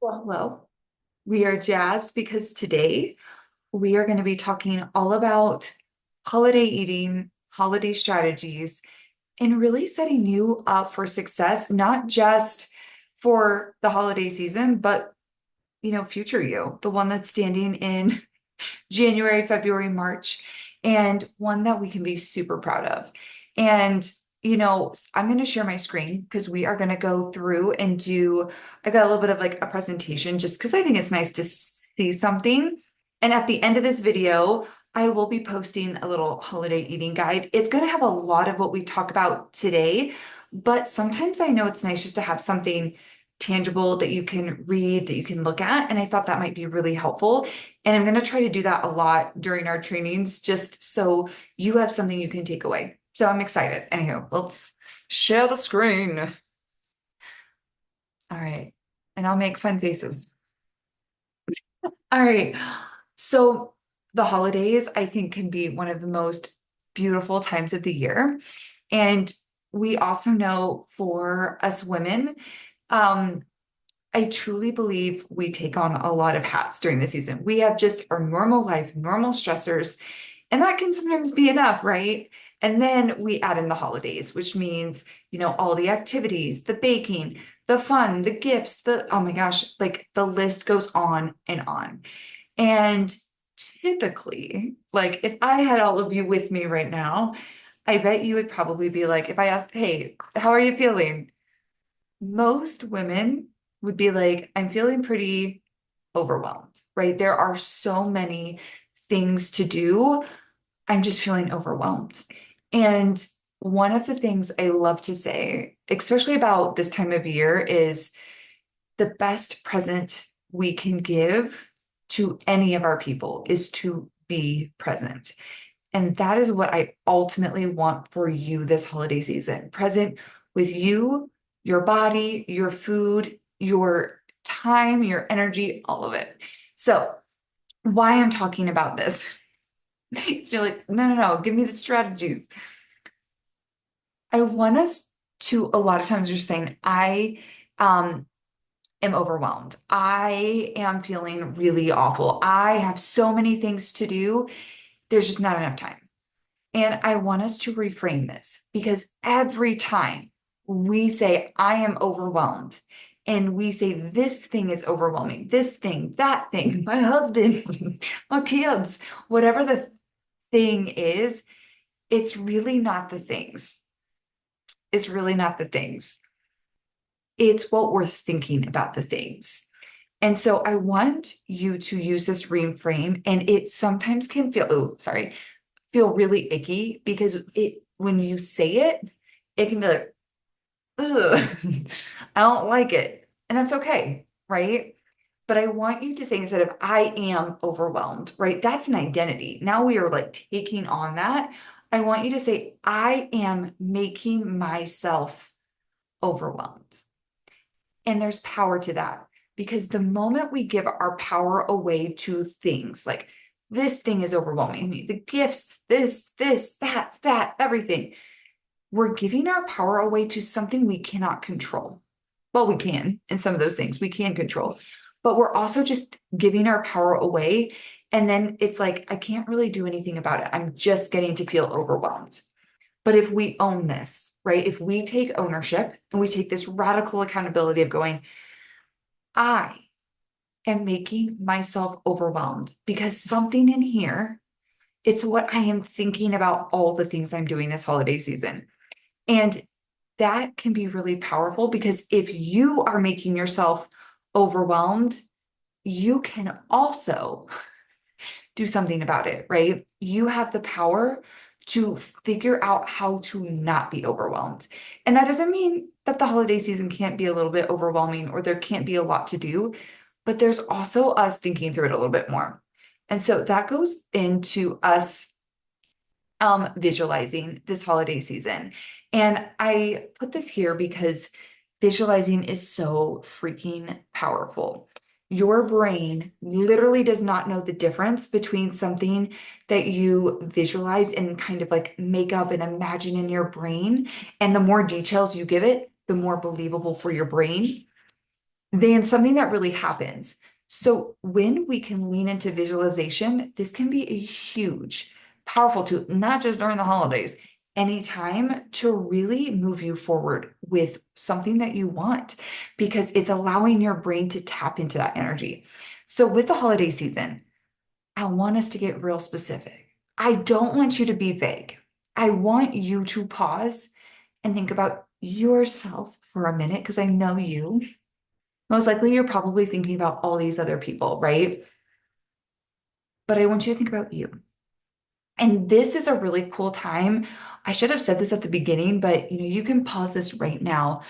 Well, we are jazzed because today we are going to be talking all about holiday eating, holiday strategies, and really setting you up for success, not just for the holiday season, but future you, the one that's standing in January, February, March, and one that we can be super proud of. And, I'm going to share my screen because we are going to go through and I got a little bit of like a presentation just because I think it's nice to see something. And at the end of this video, I will be posting a little holiday eating guide. It's going to have a lot of what we talk about today, but sometimes I know it's nice just to have something tangible that you can read, that you can look at. And I thought that might be really helpful. And I'm going to try to do that a lot during our trainings, just so you have something you can take away. So I'm excited. Anywho, let's share the screen. All right. And I'll make fun faces. All right. So the holidays, I think, can be one of the most beautiful times of the year. And we also know for us women, um, I truly believe we take on a lot of hats during the season. We have just our normal life, normal stressors, and that can sometimes be enough, right? And then we add in the holidays, which means, all the activities, the baking, the fun, the gifts, oh my gosh, like the list goes on and on. And typically, like if I had all of you with me right now, I bet you would probably be like, if I asked, hey, how are you feeling? Most women would be like, I'm feeling pretty overwhelmed, right? There are so many things to do. I'm just feeling overwhelmed. And one of the things I love to say, especially about this time of year, is the best present we can give to any of our people is to be present. And that is what I ultimately want for you this holiday season. Present with you, your body, your food, your time, your energy, all of it. So, why I'm talking about this. So you're like, no, no, no, give me the strategies. I want us to, a lot of times you're saying, I um, am overwhelmed. I am feeling really awful. I have so many things to do. There's just not enough time. And I want us to reframe this because every time we say, I am overwhelmed, and we say, this thing is overwhelming, this thing, that thing, my husband, my kids, whatever the thing is, it's really not the things. It's really not the things. It's what we're thinking about the things. And so I want you to use this reframe, and it sometimes can feel really icky because when you say it, it can be like, ugh, I don't like it. And that's okay, right? But I want you to say, instead of I am overwhelmed, right? That's an identity. Now we are like taking on that. I want you to say, I am making myself overwhelmed. And there's power to that because the moment we give our power away to things like this thing is overwhelming me, the gifts, that, everything, we're giving our power away to something we cannot control. Well, we can, in some of those things we can control, but we're also just giving our power away. And then it's like, I can't really do anything about it. I'm just getting to feel overwhelmed. But if we own this, right? If we take ownership and we take this radical accountability of going, I am making myself overwhelmed because something in here, it's what I am thinking about all the things I'm doing this holiday season. And that can be really powerful because if you are making yourself overwhelmed, you can also do something about it, right? You have the power to figure out how to not be overwhelmed. And that doesn't mean that the holiday season can't be a little bit overwhelming or there can't be a lot to do, but there's also us thinking through it a little bit more. And so that goes into us visualizing this holiday season. And I put this here because visualizing is so freaking powerful. Your brain literally does not know the difference between something that you visualize and kind of like make up and imagine in your brain. And the more details you give it, the more believable for your brain. than something that really happens. So when we can lean into visualization, this can be a huge, powerful tool, not just during the holidays, anytime to really move you forward with something that you want, because it's allowing your brain to tap into that energy. So with the holiday season, I want us to get real specific. I don't want you to be vague. I want you to pause and think about yourself for a minute, because I know you. Most likely, you're probably thinking about all these other people, right? But I want you to think about you. And this is a really cool time. I should have said this at the beginning, but you can pause this right now.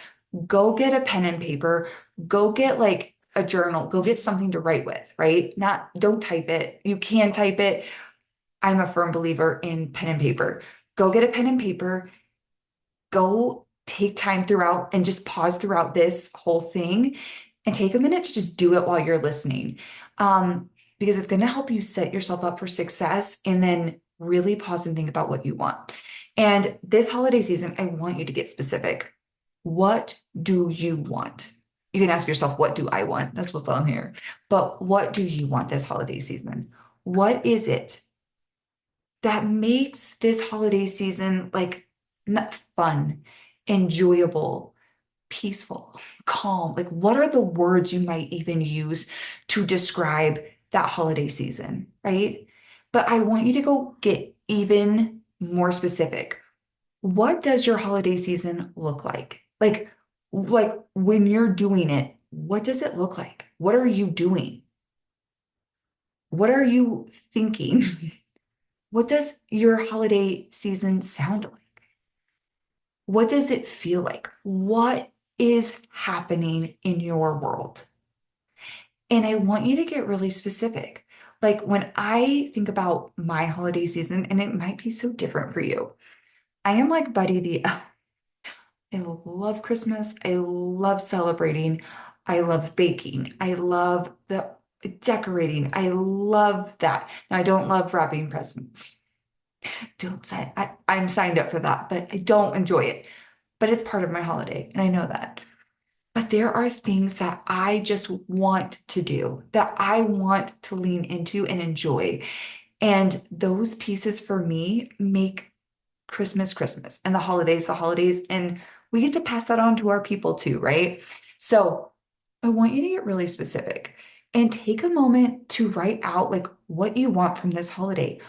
Go get a pen and paper. Go get like a journal. Go get something to write with, right? Not, don't type it. You can type it. I'm a firm believer in pen and paper. Go get a pen and paper. Go take time throughout and just pause throughout this whole thing and take a minute to just do it while you're listening. Because it's going to help you set yourself up for success and then really pause and think about what you want. And this holiday season, I want you to get specific. What do you want? You can ask yourself, what do I want? That's what's on here. But what do you want this holiday season? What is it that makes this holiday season like not fun, enjoyable, peaceful, calm? Like, what are the words you might even use to describe that holiday season, right? But I want you to go get even more specific. What does your holiday season look like? Like when you're doing it, what does it look like? What are you doing? What are you thinking? What does your holiday season sound like? What does it feel like? What is happening in your world? And I want you to get really specific. Like when I think about my holiday season, and it might be so different for you, I am like Buddy the Elf. I love Christmas. I love celebrating. I love baking. I love the decorating. I love that. Now, I don't love wrapping presents. Don't say I'm signed up for that, but I don't enjoy it. But it's part of my holiday, and I know that. But there are things that I just want to do, that I want to lean into and enjoy. And those pieces for me make Christmas Christmas and the holidays. And we get to pass that on to our people too, right? So I want you to get really specific and take a moment to write out like what you want from this holiday,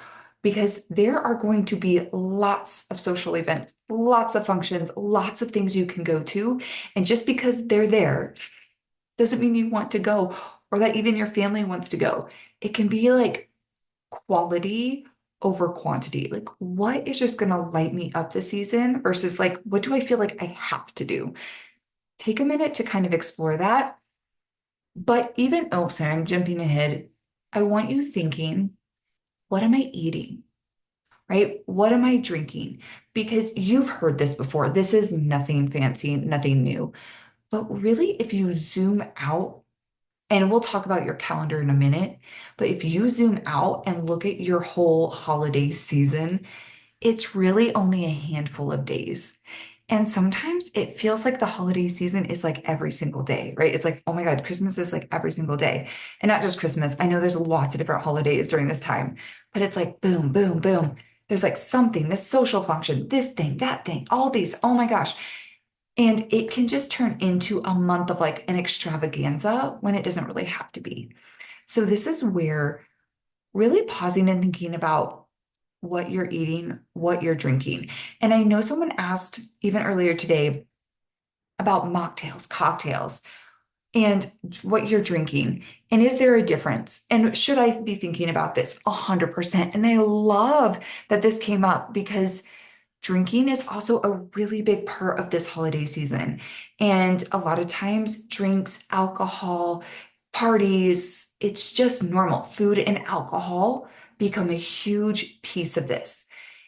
because there are going to be lots of social events, lots of functions, lots of things you can go to. And just because they're there doesn't mean you want to go or that even your family wants to go. It can be like quality over quantity. Like, what is just going to light me up this season versus like, what do I feel like I have to do? Take a minute to kind of explore that. But even, oh, sorry, I'm jumping ahead. I want you thinking, what am I eating? Right? What am I drinking? Because you've heard this before. This is nothing fancy, nothing new. But really, if you zoom out, and we'll talk about your calendar in a minute, but if you zoom out and look at your whole holiday season, it's really only a handful of days. And sometimes it feels like the holiday season is like every single day, right? It's like, oh my God, Christmas is like every single day. And not just Christmas. I know there's lots of different holidays during this time, but it's like boom, boom, boom. There's like something, this social function, this thing, that thing, all these. Oh my gosh. And it can just turn into a month of like an extravaganza when it doesn't really have to be. So this is where really pausing and thinking about what you're eating, what you're drinking. And I know someone asked even earlier today about mocktails, cocktails, and what you're drinking. And is there a difference? And should I be thinking about this? 100%. And I love that this came up because drinking is also a really big part of this holiday season. And a lot of times, drinks, alcohol, parties, it's just normal. Food and alcohol become a huge piece of this.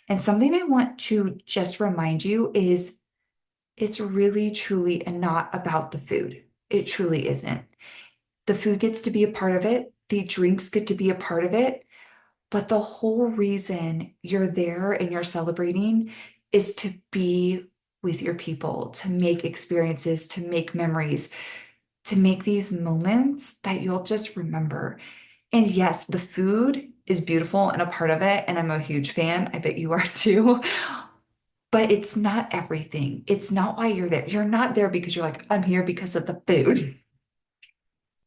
And something I want to just remind you is it's really, truly not about the food. It truly isn't. The food gets to be a part of it, the drinks get to be a part of it. But the whole reason you're there and you're celebrating is to be with your people, to make experiences, to make memories, to make these moments that you'll just remember. And yes, the food is beautiful and a part of it, and I'm a huge fan. I bet you are too. But it's not everything. It's not why you're there. You're not there because you're like, I'm here because of the food.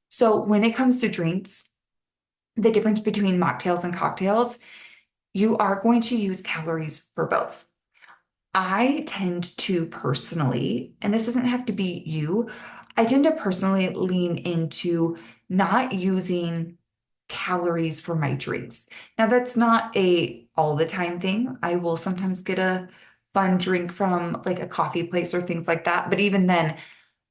So when it comes to drinks, the difference between mocktails and cocktails, you are going to use calories for both. I tend to personally, and this doesn't have to be you, I tend to personally lean into not using calories for my drinks. Now that's not a all the time thing. I will sometimes get a fun drink from like a coffee place or things like that, but even then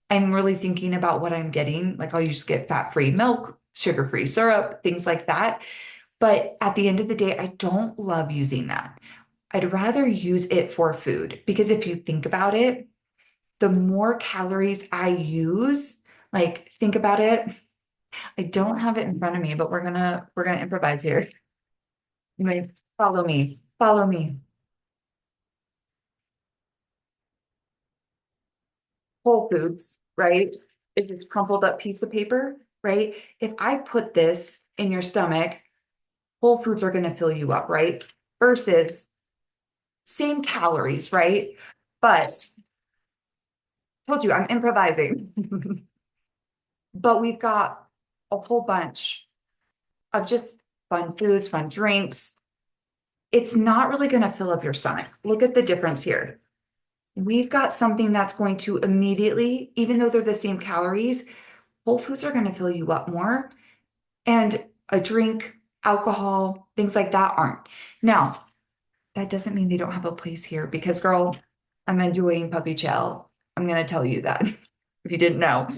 I'm really thinking about what I'm getting. Like I'll usually get fat-free milk, sugar-free syrup, things like that. But at the end of the day, I don't love using that. I'd rather use it for food because if you think about it, the more calories I use, like think about it. I don't have it in front of me, but we're gonna improvise here. You may follow me. Follow me. Whole Foods, right? It's just crumpled up piece of paper, right? If I put this in your stomach, Whole Foods are gonna fill you up, right? Versus same calories, right? But told you I'm improvising. But we've got a whole bunch of just fun foods, fun drinks. It's not really going to fill up your stomach. Look at the difference here. We've got something that's going to immediately, even though they're the same calories, Whole Foods are going to fill you up more. And a drink, alcohol, things like that aren't. Now, that doesn't mean they don't have a place here because, girl, I'm enjoying puppy chow. I'm going to tell you that if you didn't know.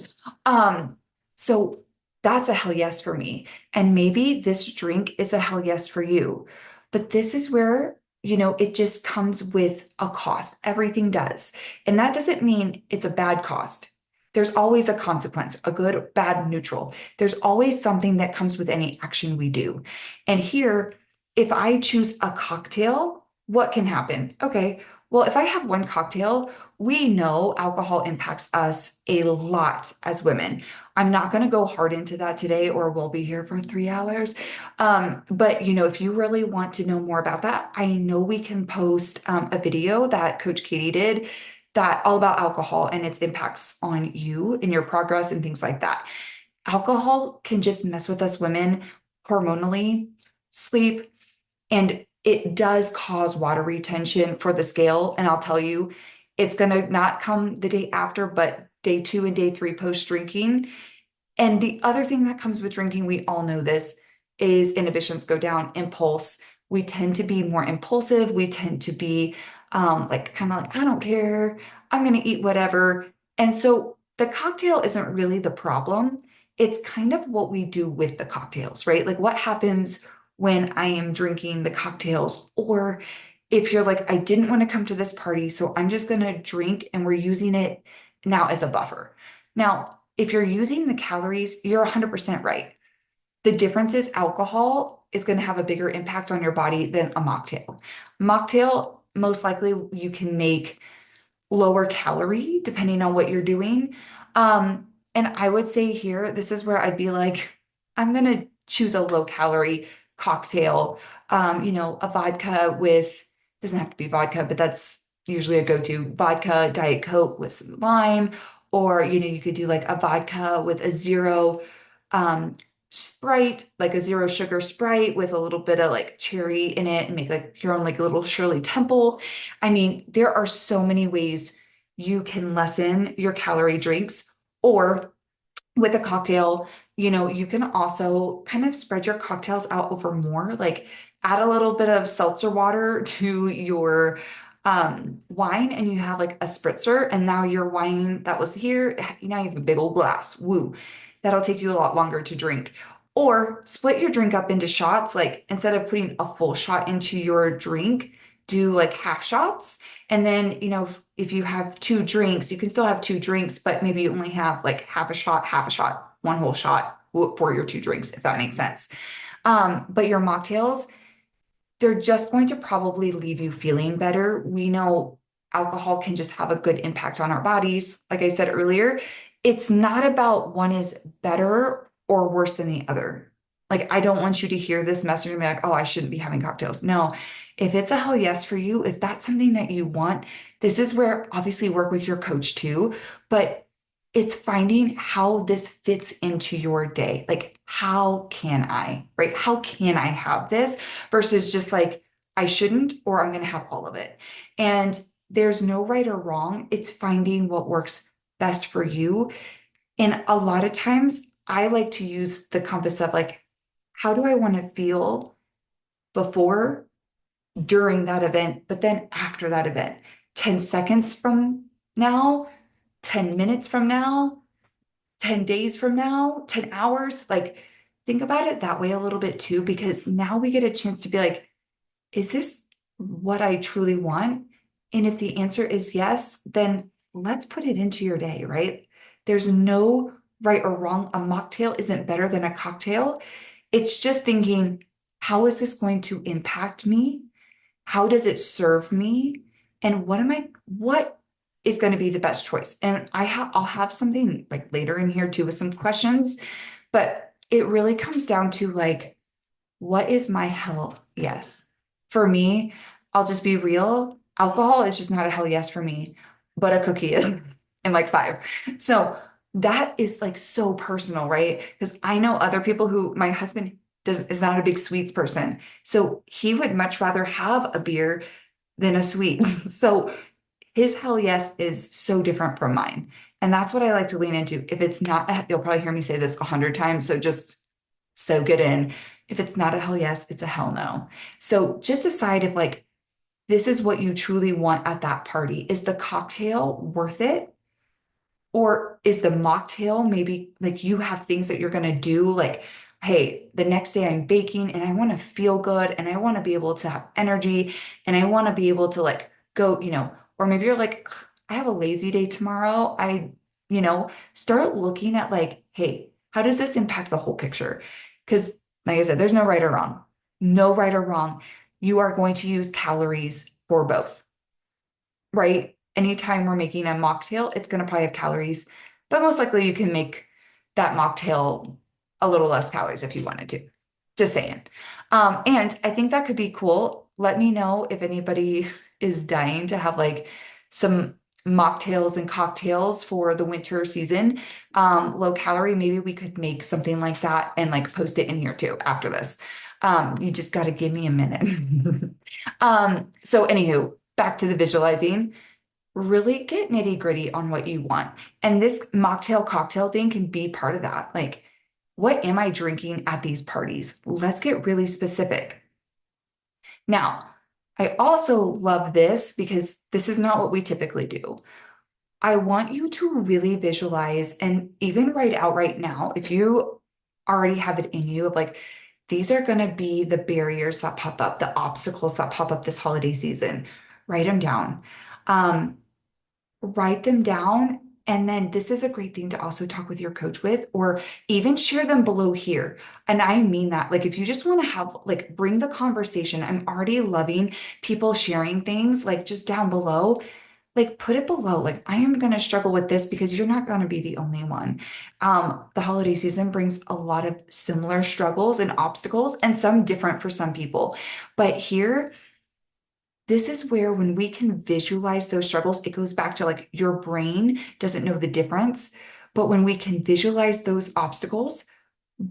Um, so that's a hell yes for me. And maybe this drink is a hell yes for you. But this is where, it just comes with a cost. Everything does. And that doesn't mean it's a bad cost. There's always a consequence, a good, bad, neutral. There's always something that comes with any action we do. And here, if I choose a cocktail, what can happen? Okay, well, if I have one cocktail, we know alcohol impacts us a lot as women. I'm not going to go hard into that today, or we'll be here for 3 hours. But if you really want to know more about that, I know we can post a video that Coach Katie did that all about alcohol and its impacts on you and your progress and things like that. Alcohol can just mess with us women hormonally, sleep, and it does cause water retention for the scale. And I'll tell you, it's going to not come the day after, but day 2 and day 3 post drinking. And the other thing that comes with drinking, we all know this, is inhibitions go down, impulse. We tend to be more impulsive. We tend to be like, kind of like, I don't care. I'm going to eat whatever. And so the cocktail isn't really the problem. It's kind of what we do with the cocktails, right? Like what happens when I am drinking the cocktails, or if you're like, I didn't want to come to this party, so I'm just going to drink and we're using it now as a buffer. Now, if you're using the calories, you're 100% right. The difference is alcohol is going to have a bigger impact on your body than a mocktail. Mocktail, most likely you can make lower calorie depending on what you're doing. And I would say here, this is where I'd be like, I'm going to choose a low calorie cocktail, a vodka with, doesn't have to be vodka, but that's usually a go-to vodka, Diet Coke with some lime, or, you could do like a vodka with a zero, Sprite, like a zero sugar Sprite with a little bit of like cherry in it and make like your own like little Shirley Temple. I mean, there are so many ways you can lessen your calorie drinks, or with a cocktail, you can also kind of spread your cocktails out over more, like add a little bit of seltzer water to your wine and you have like a spritzer, and now your wine that was here, now you have a big old glass. Woo. That'll take you a lot longer to drink. Or split your drink up into shots, like instead of putting a full shot into your drink, do like half shots. And then, if you have two drinks, you can still have two drinks, but maybe you only have like half a shot, one whole shot for your two drinks, if that makes sense. But your mocktails, they're just going to probably leave you feeling better. We know alcohol can just have a good impact on our bodies. Like I said earlier, it's not about one is better or worse than the other. Like, I don't want you to hear this message and be like, oh, I shouldn't be having cocktails. No, if it's a hell yes for you, if that's something that you want, this is where obviously work with your coach too, but it's finding how this fits into your day. Like, how can I, right? How can I have this versus just like, I shouldn't, or I'm going to have all of it. And there's no right or wrong. It's finding what works best for you. And a lot of times I like to use the compass of like, how do I want to feel before, during that event, but then after that event? 10 seconds from now, 10 minutes from now, 10 days from now, 10 hours. Like, think about it that way a little bit too, because now we get a chance to be like, is this what I truly want? And if the answer is yes, then let's put it into your day, right? There's no right or wrong. A mocktail isn't better than a cocktail. It's just thinking, how is this going to impact me? How does it serve me? And what is going to be the best choice? And I'll have something like later in here too with some questions, but it really comes down to like, what is my hell yes? For me, I'll just be real. Alcohol is just not a hell yes for me, but a cookie is in like five. So that is like so personal, right? Because I know other people who my husband is not a big sweets person. So he would much rather have a beer than a sweet. So his hell yes is so different from mine. And that's what I like to lean into. If it's not, you'll probably hear me say this 100 times. So just soak it in. If it's not a hell yes, it's a hell no. So just decide if like this is what you truly want at that party. Is the cocktail worth it? Or is the mocktail maybe like you have things that you're going to do? Like, hey, the next day I'm baking and I want to feel good and I want to be able to have energy and I want to be able to like go, or maybe you're like, "Ugh, I have a lazy day tomorrow. Start looking at like, hey, how does this impact the whole picture? Because, like I said, there's no right or wrong. No right or wrong. You are going to use calories for both, right? Anytime we're making a mocktail, it's going to probably have calories, but most likely you can make that mocktail a little less calories if you wanted to. Just saying. And I think that could be cool. Let me know if anybody is dying to have like some mocktails and cocktails for the winter season. Low calorie, maybe we could make something like that and like post it in here too after this. You just got to give me a minute. So anywho, back to the visualizing. Really get nitty gritty on what you want. And this mocktail cocktail thing can be part of that. Like, what am I drinking at these parties? Let's get really specific. Now, I also love this because this is not what we typically do. I want you to really visualize and even write out right now, if you already have it in you, of like, these are going to be the barriers that pop up, the obstacles that pop up this holiday season. Write them down. Um, Write them down. And then this is a great thing to also talk with your coach with, or even share them below here. And I mean that, like, if you just want to have, like, bring the conversation. I'm already loving people sharing things, like, just down below. Like, put it below. Like, I am going to struggle with this because you're not going to be the only one. The holiday season brings a lot of similar struggles and obstacles, and some different for some people. But here, this is where when we can visualize those struggles, it goes back to like your brain doesn't know the difference. But when we can visualize those obstacles,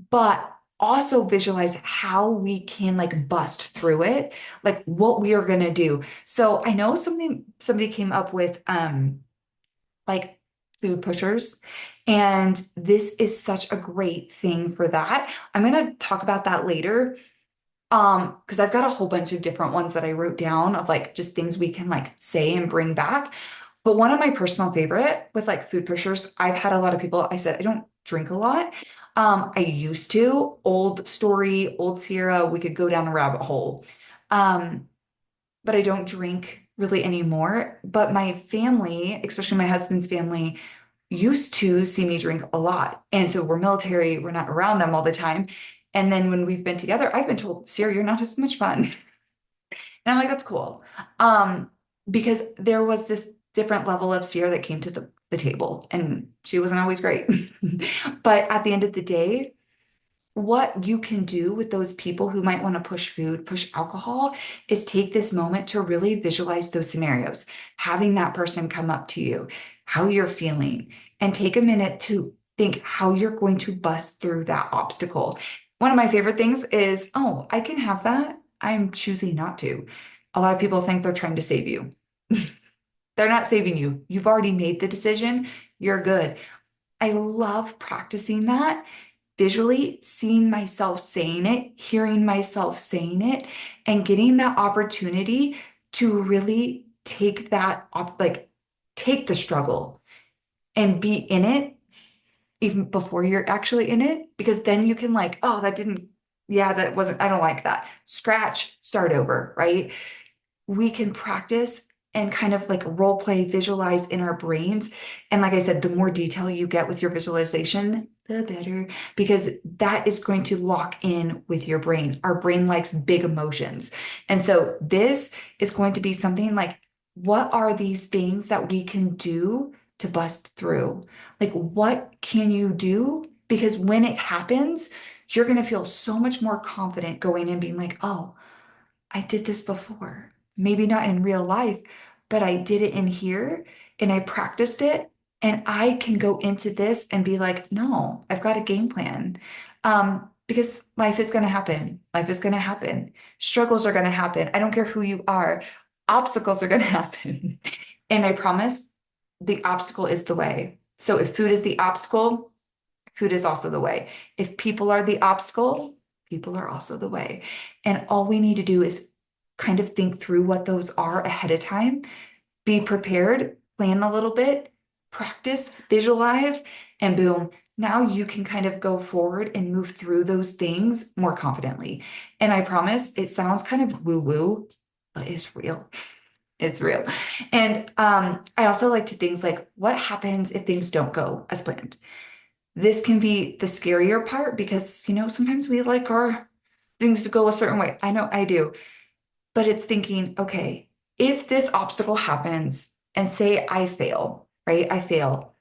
but also visualize how we can like bust through it, like what we are going to do. So I know somebody came up with like food pushers, and this is such a great thing for that. I'm going to talk about that later, because I've got a whole bunch of different ones that I wrote down of like just things we can like say and bring back. But one of my personal favorite with like food pushers, I've had a lot of people, I said I don't drink a lot. I used to, old story, old Sierra, we could go down a rabbit hole. Um, but I don't drink really anymore. But my family, especially my husband's family, used to see me drink a lot. And so we're military, we're not around them all the time. And then when we've been together, I've been told, Sarah, you're not as much fun. And I'm like, that's cool. Um, because there was this different level of Sierra that came to the table, and she wasn't always great. But at the end of the day, what you can do with those people who might want to push food, push alcohol, is take this moment to really visualize those scenarios, having that person come up to you, how you're feeling, and take a minute to think how you're going to bust through that obstacle. One of my favorite things is, oh, I can have that. I'm choosing not to. A lot of people think they're trying to save you. They're not saving you. You've already made the decision. You're good. I love practicing that visually, seeing myself saying it, hearing myself saying it, and getting that opportunity to really take like take the struggle and be in it even before you're actually in it, because then you can like, oh, that didn't, yeah, that wasn't, I don't like that. Scratch, start over, right? We can practice and kind of like role play, visualize in our brains. And like I said, the more detail you get with your visualization, the better, because that is going to lock in with your brain. Our brain likes big emotions. And so this is going to be something like, what are these things that we can do to bust through? Like, what can you do? Because when it happens, you're going to feel so much more confident going in being like, oh, I did this before. Maybe not in real life, but I did it in here and I practiced it. And I can go into this and be like, no, I've got a game plan. Because life is going to happen. Life is going to happen. Struggles are going to happen. I don't care who you are. Obstacles are going to happen. And I promise the obstacle is the way. So if food is the obstacle, food is also the way. If people are the obstacle, people are also the way. And all we need to do is kind of think through what those are ahead of time, be prepared, plan a little bit, practice, visualize, and boom, now you can kind of go forward and move through those things more confidently. And I promise it sounds kind of woo-woo, but it's real. It's real. And I also like to things like what happens if things don't go as planned. This can be the scarier part because, sometimes we like our things to go a certain way. I know I do, but it's thinking, okay, if this obstacle happens and say I fail, right? I fail.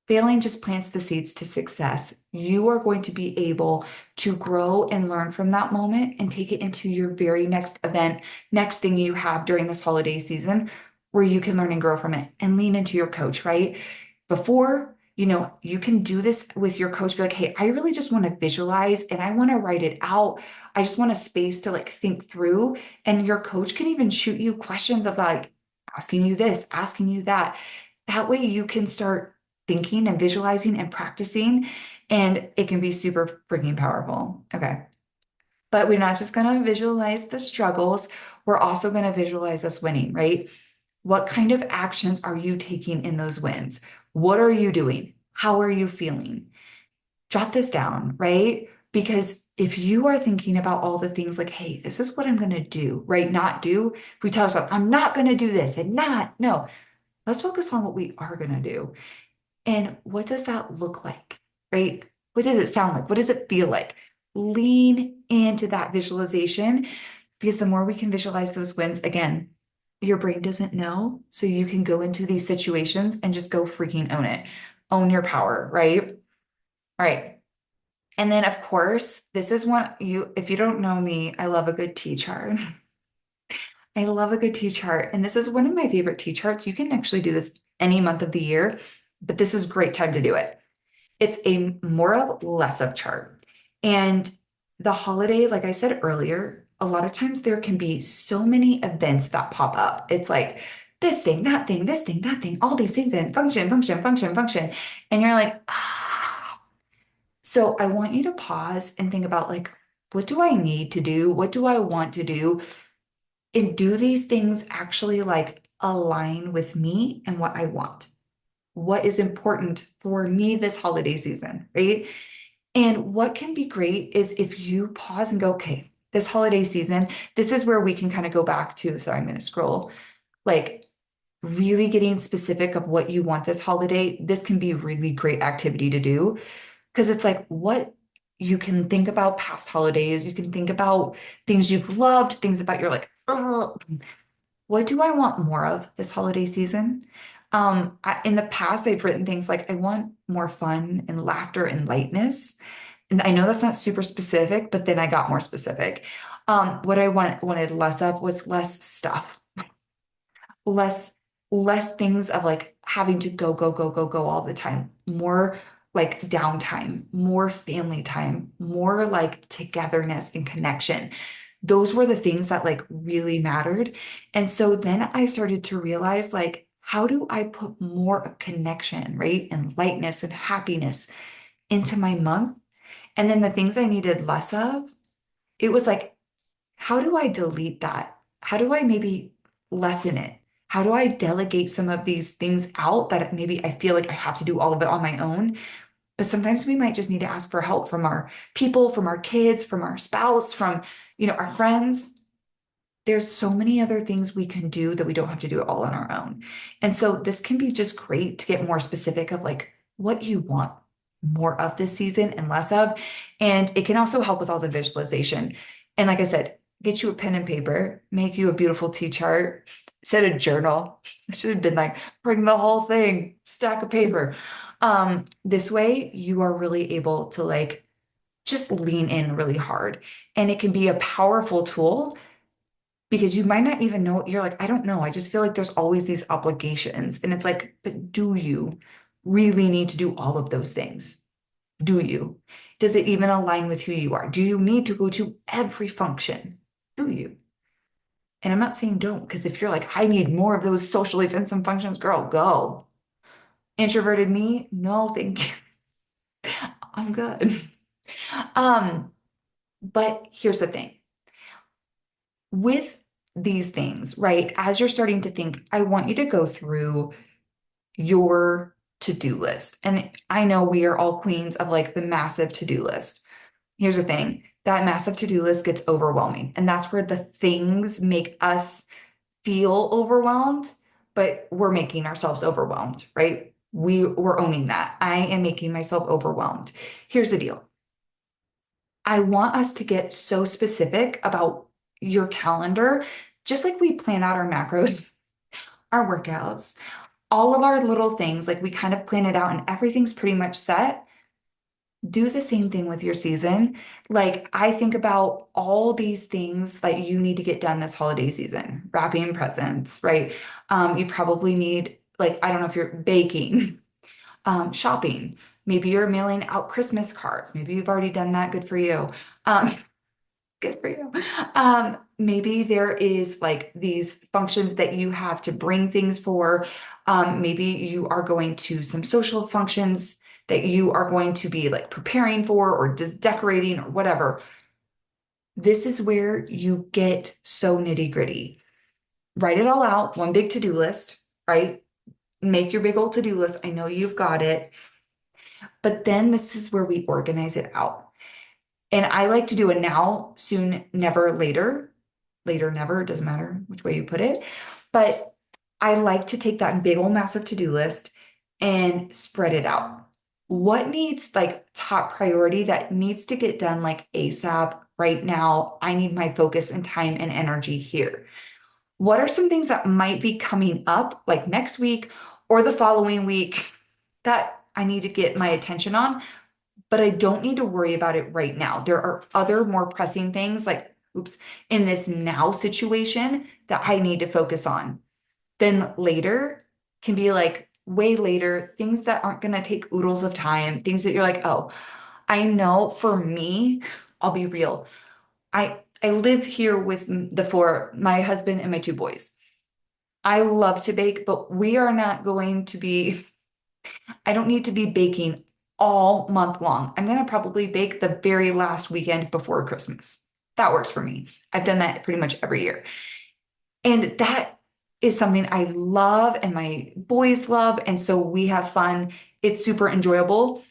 Failing just plants the seeds to success. You are going to be able to grow and learn from that moment and take it into your very next event, next thing you have during this holiday season, where you can learn and grow from it and lean into your coach, right? Before, you can do this with your coach, be like, hey, I really just want to visualize and I want to write it out. I just want a space to like think through. And your coach can even shoot you questions of like asking you this, asking you that. That way you can start thinking and visualizing and practicing, and it can be super freaking powerful. Okay. But we're not just going to visualize the struggles, we're also going to visualize us winning, right? What kind of actions are you taking in those wins? What are you doing? How are you feeling? Jot this down, right? Because if you are thinking about all the things like, hey, this is what I'm going to do, right? Not do. If we tell ourselves, I'm not going to do this and not, no, let's focus on what we are going to do. And what does that look like, right? What does it sound like? What does it feel like? Lean into that visualization, because the more we can visualize those wins, again, your brain doesn't know. So you can go into these situations and just go freaking own it. Own your power, right? All right. And then, of course, this is one if you don't know me, I love a good T chart. I love a good T chart. And this is one of my favorite T charts. You can actually do this any month of the year, but this is a great time to do it. It's a more of less of chart. And the holiday, like I said earlier, a lot of times there can be so many events that pop up. It's like this thing, that thing, this thing, that thing, all these things, and function, function, function, function. And you're like, ah. So I want you to pause and think about like, what do I need to do? What do I want to do? And do these things actually like align with me and what I want? What is important for me this holiday season, right? And what can be great is if you pause and go, okay, this holiday season, this is where we can kind of go back to, sorry, I'm going to scroll, like really getting specific of what you want this holiday. This can be a really great activity to do because it's like what you can think about past holidays. You can think about things you've loved, things about you're like, oh, what do I want more of this holiday season? In the past, I've written things like, I want more fun and laughter and lightness. And I know that's not super specific, but then I got more specific. What I wanted less of was less stuff, less less things of like having to go go go go go all the time. More like downtime, more family time, more like togetherness and connection. Those were the things that like really mattered. And so then I started to realize like how do I put more of connection, right? And lightness and happiness into my month? And then the things I needed less of, it was like, how do I delete that? How do I maybe lessen it? How do I delegate some of these things out that maybe I feel like I have to do all of it on my own? But sometimes we might just need to ask for help from our people, from our kids, from our spouse, from, our friends. There's so many other things we can do that we don't have to do it all on our own. And so this can be just great to get more specific of like what you want more of this season and less of. And it can also help with all the visualization. And like I said, get you a pen and paper, make you a beautiful tea chart, set a journal. It should have been like, bring the whole thing, stack of paper. This way you are really able to like just lean in really hard. And it can be a powerful tool because you might not even know, you're like, I don't know. I just feel like there's always these obligations. And it's like, but do you really need to do all of those things? Do you? Does it even align with who you are? Do you need to go to every function? Do you? And I'm not saying don't, because if you're like, I need more of those social events and functions, girl, go. Introverted me, no, thank you. I'm good. Um, but here's the thing. With these things, right? As you're starting to think, I want you to go through your to-do list. And I know we are all queens of like the massive to-do list. Here's the thing, that massive to-do list gets overwhelming. And that's where the things make us feel overwhelmed, but we're making ourselves overwhelmed, right? We're owning that. I am making myself overwhelmed. Here's the deal. I want us to get so specific about your calendar, just like we plan out our macros, our workouts, all of our little things, like we kind of plan it out and everything's pretty much set. Do the same thing with your season. Like I think about all these things that you need to get done this holiday season, wrapping presents, right? You probably need, like, I don't know if you're baking, shopping. Maybe you're mailing out Christmas cards. Maybe you've already done that. Good for you. Um, Good for you. Maybe there is like these functions that you have to bring things for. Maybe you are going to some social functions that you are going to be like preparing for or just decorating or whatever. This is where you get so nitty-gritty. Write it all out, one big to-do list, right? Make your big old to-do list. I know you've got it. But then this is where we organize it out. And I like to do a now, soon, never, later. Later, never, doesn't matter which way you put it. But I like to take that big old massive to-do list and spread it out. What needs like top priority that needs to get done like ASAP right now? I need my focus and time and energy here. What are some things that might be coming up like next week or the following week that I need to get my attention on? But I don't need to worry about it right now. There are other more pressing things like, oops, in this now situation that I need to focus on. Then later can be like way later, things that aren't going to take oodles of time, things that you're like, oh, I know for me, I'll be real. I live here with my husband and my two boys. I love to bake, but we are not going to be I don't need to be baking all month long. I'm going to probably bake the very last weekend before Christmas. That works for me. I've done that pretty much every year. And that is something I love and my boys love. And so we have fun. It's super enjoyable.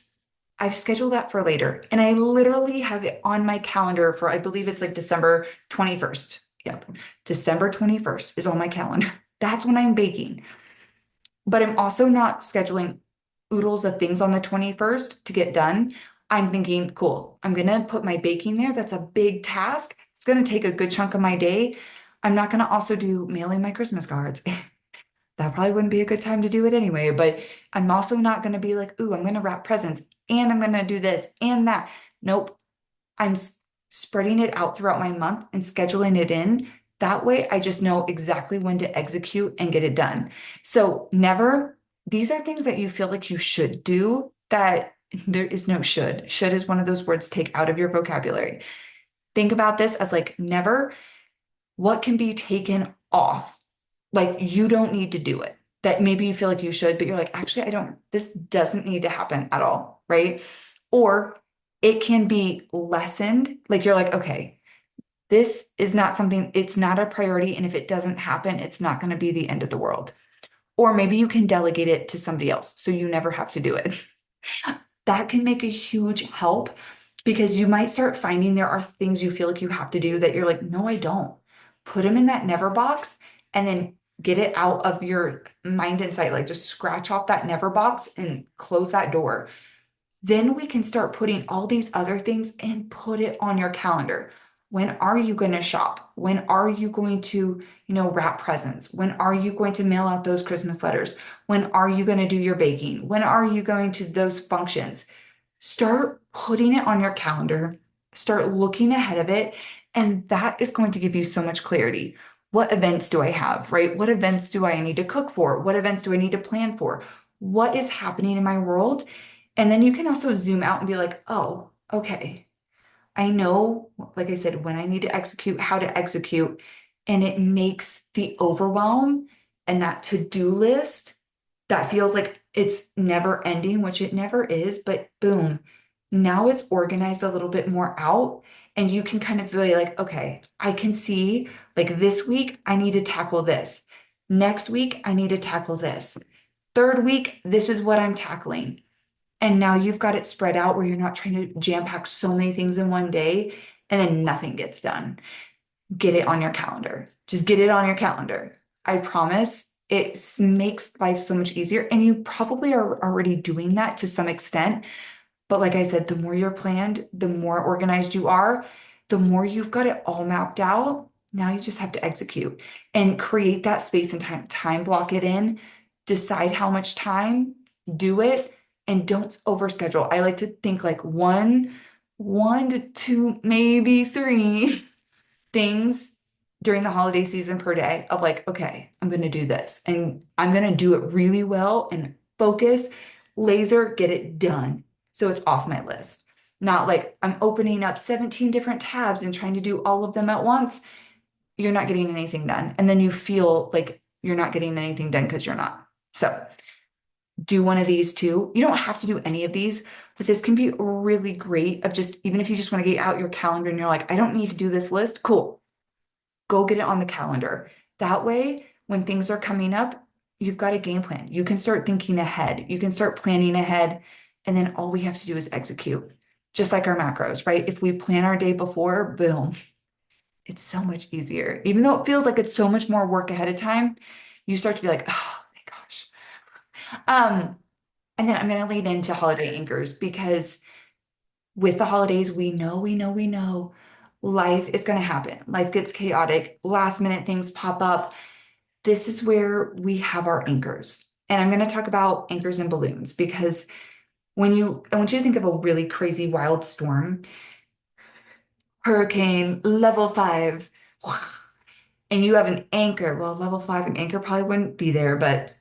I've scheduled that for later. And I literally have it on my calendar for, I believe it's like December 21st. Yep. December 21st is on my calendar. That's when I'm baking. But I'm also not scheduling oodles of things on the 21st to get done. I'm thinking, cool, I'm going to put my baking there. That's a big task. It's going to take a good chunk of my day. I'm not going to also do mailing my Christmas cards. That probably wouldn't be a good time to do it anyway, but I'm also not going to be like, ooh, I'm going to wrap presents and I'm going to do this and that. Nope. I'm spreading it out throughout my month and scheduling it in. That way, I just know exactly when to execute and get it done. So, never, these are things that you feel like you should do that there is no should. Should is one of those words take out of your vocabulary. Think about this as like never, what can be taken off? Like you don't need to do it. That maybe you feel like you should, but you're like, actually, I don't, this doesn't need to happen at all, right? Or it can be lessened. Like you're like, okay, this is not something, it's not a priority. And if it doesn't happen, it's not going to be the end of the world. Or maybe you can delegate it to somebody else so you never have to do it. That can make a huge help because you might start finding there are things you feel like you have to do that you're like, no, I don't. Put them in that never box and then get it out of your mind and sight. Like just scratch off that never box and close that door. Then we can start putting all these other things and put it on your calendar. When are you going to shop? When are you going to, wrap presents? When are you going to mail out those Christmas letters? When are you going to do your baking? When are you going to those functions? Start putting it on your calendar, start looking ahead of it, and that is going to give you so much clarity. What events do I have, right? What events do I need to cook for? What events do I need to plan for? What is happening in my world? And then you can also zoom out and be like, oh, okay, I know, like I said, when I need to execute, how to execute, and it makes the overwhelm and that to-do list that feels like it's never ending, which it never is, but boom, now it's organized a little bit more out. And you can kind of feel like, okay, I can see like this week, I need to tackle this. Next week, I need to tackle this. Third week, this is what I'm tackling. And now you've got it spread out where you're not trying to jam pack so many things in one day and then nothing gets done. Get it on your calendar. Just get it on your calendar. I promise makes life so much easier. And you probably are already doing that to some extent. But like I said, the more you're planned, the more organized you are, the more you've got it all mapped out. Now you just have to execute and create that space and time block it in, decide how much time, do it, and don't overschedule. I like to think like one to two, maybe three things during the holiday season per day of like, okay, I'm going to do this and I'm going to do it really well and focus, laser, get it done. So it's off my list. Not like I'm opening up 17 different tabs and trying to do all of them at once. You're not getting anything done. And then you feel like you're not getting anything done because you're not. So do one of these too. You don't have to do any of these, but this can be really great of just, even if you just want to get out your calendar and you're like, I don't need to do this list. Cool, go get it on the calendar. That way, when things are coming up, you've got a game plan. You can start thinking ahead. You can start planning ahead. And then all we have to do is execute, just like our macros, right? If we plan our day before, boom, it's so much easier. Even though it feels like it's so much more work ahead of time, you start to be like, oh my gosh. And then I'm going to lead into holiday anchors because with the holidays, we know life is going to happen. Life gets chaotic, last minute things pop up. This is where we have our anchors. And I'm going to talk about anchors and balloons because I want you to think of a really crazy wild storm, hurricane, level 5, and you have an anchor. Well, level 5, an anchor probably wouldn't be there, but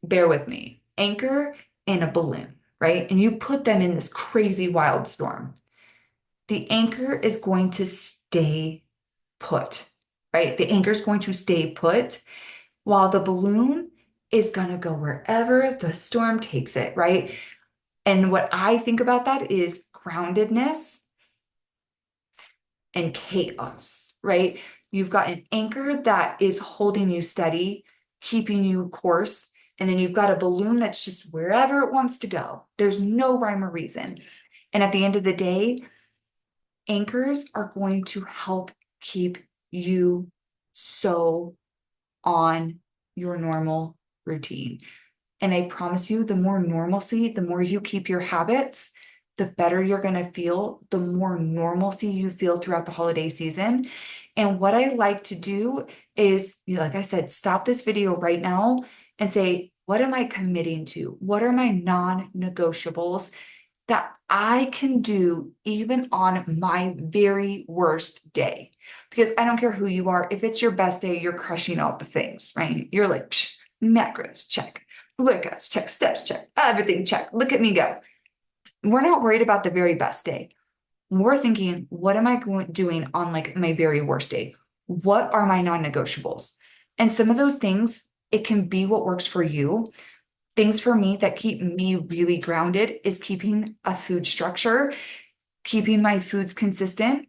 bear with me. Anchor and a balloon, right? And you put them in this crazy wild storm. The anchor is going to stay put, right? The anchor is going to stay put while the balloon is going to go wherever the storm takes it, right? And what I think about that is groundedness and chaos, right? You've got an anchor that is holding you steady, keeping you course, and then you've got a balloon that's just wherever it wants to go. There's no rhyme or reason. And at the end of the day, anchors are going to help keep you so on your normal routine. And I promise you, the more normalcy, the more you keep your habits, the better you're going to feel, the more normalcy you feel throughout the holiday season. And what I like to do is, like I said, stop this video right now and say, what am I committing to? What are my non-negotiables that I can do even on my very worst day? Because I don't care who you are. If it's your best day, you're crushing all the things, right? You're like, psh, macros, check. Workouts, check. Steps, check. Everything, check. Look at me go. We're not worried about the very best day. We're thinking, what am I doing on like my very worst day? What are my non-negotiables? And some of those things, it can be what works for you. Things for me that keep me really grounded is keeping a food structure, keeping my foods consistent.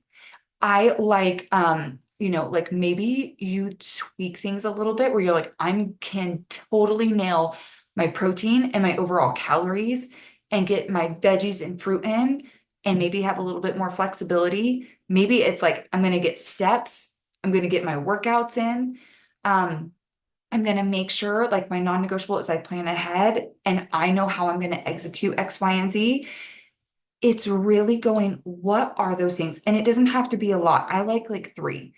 I like, like maybe you tweak things a little bit where you're like, I can totally nail my protein and my overall calories and get my veggies and fruit in and maybe have a little bit more flexibility. Maybe it's like, I'm going to get steps. I'm going to get my workouts in. I'm going to make sure like my non-negotiable is I plan ahead and I know how I'm going to execute X, Y, and Z. It's really going, what are those things? And it doesn't have to be a lot. I like three.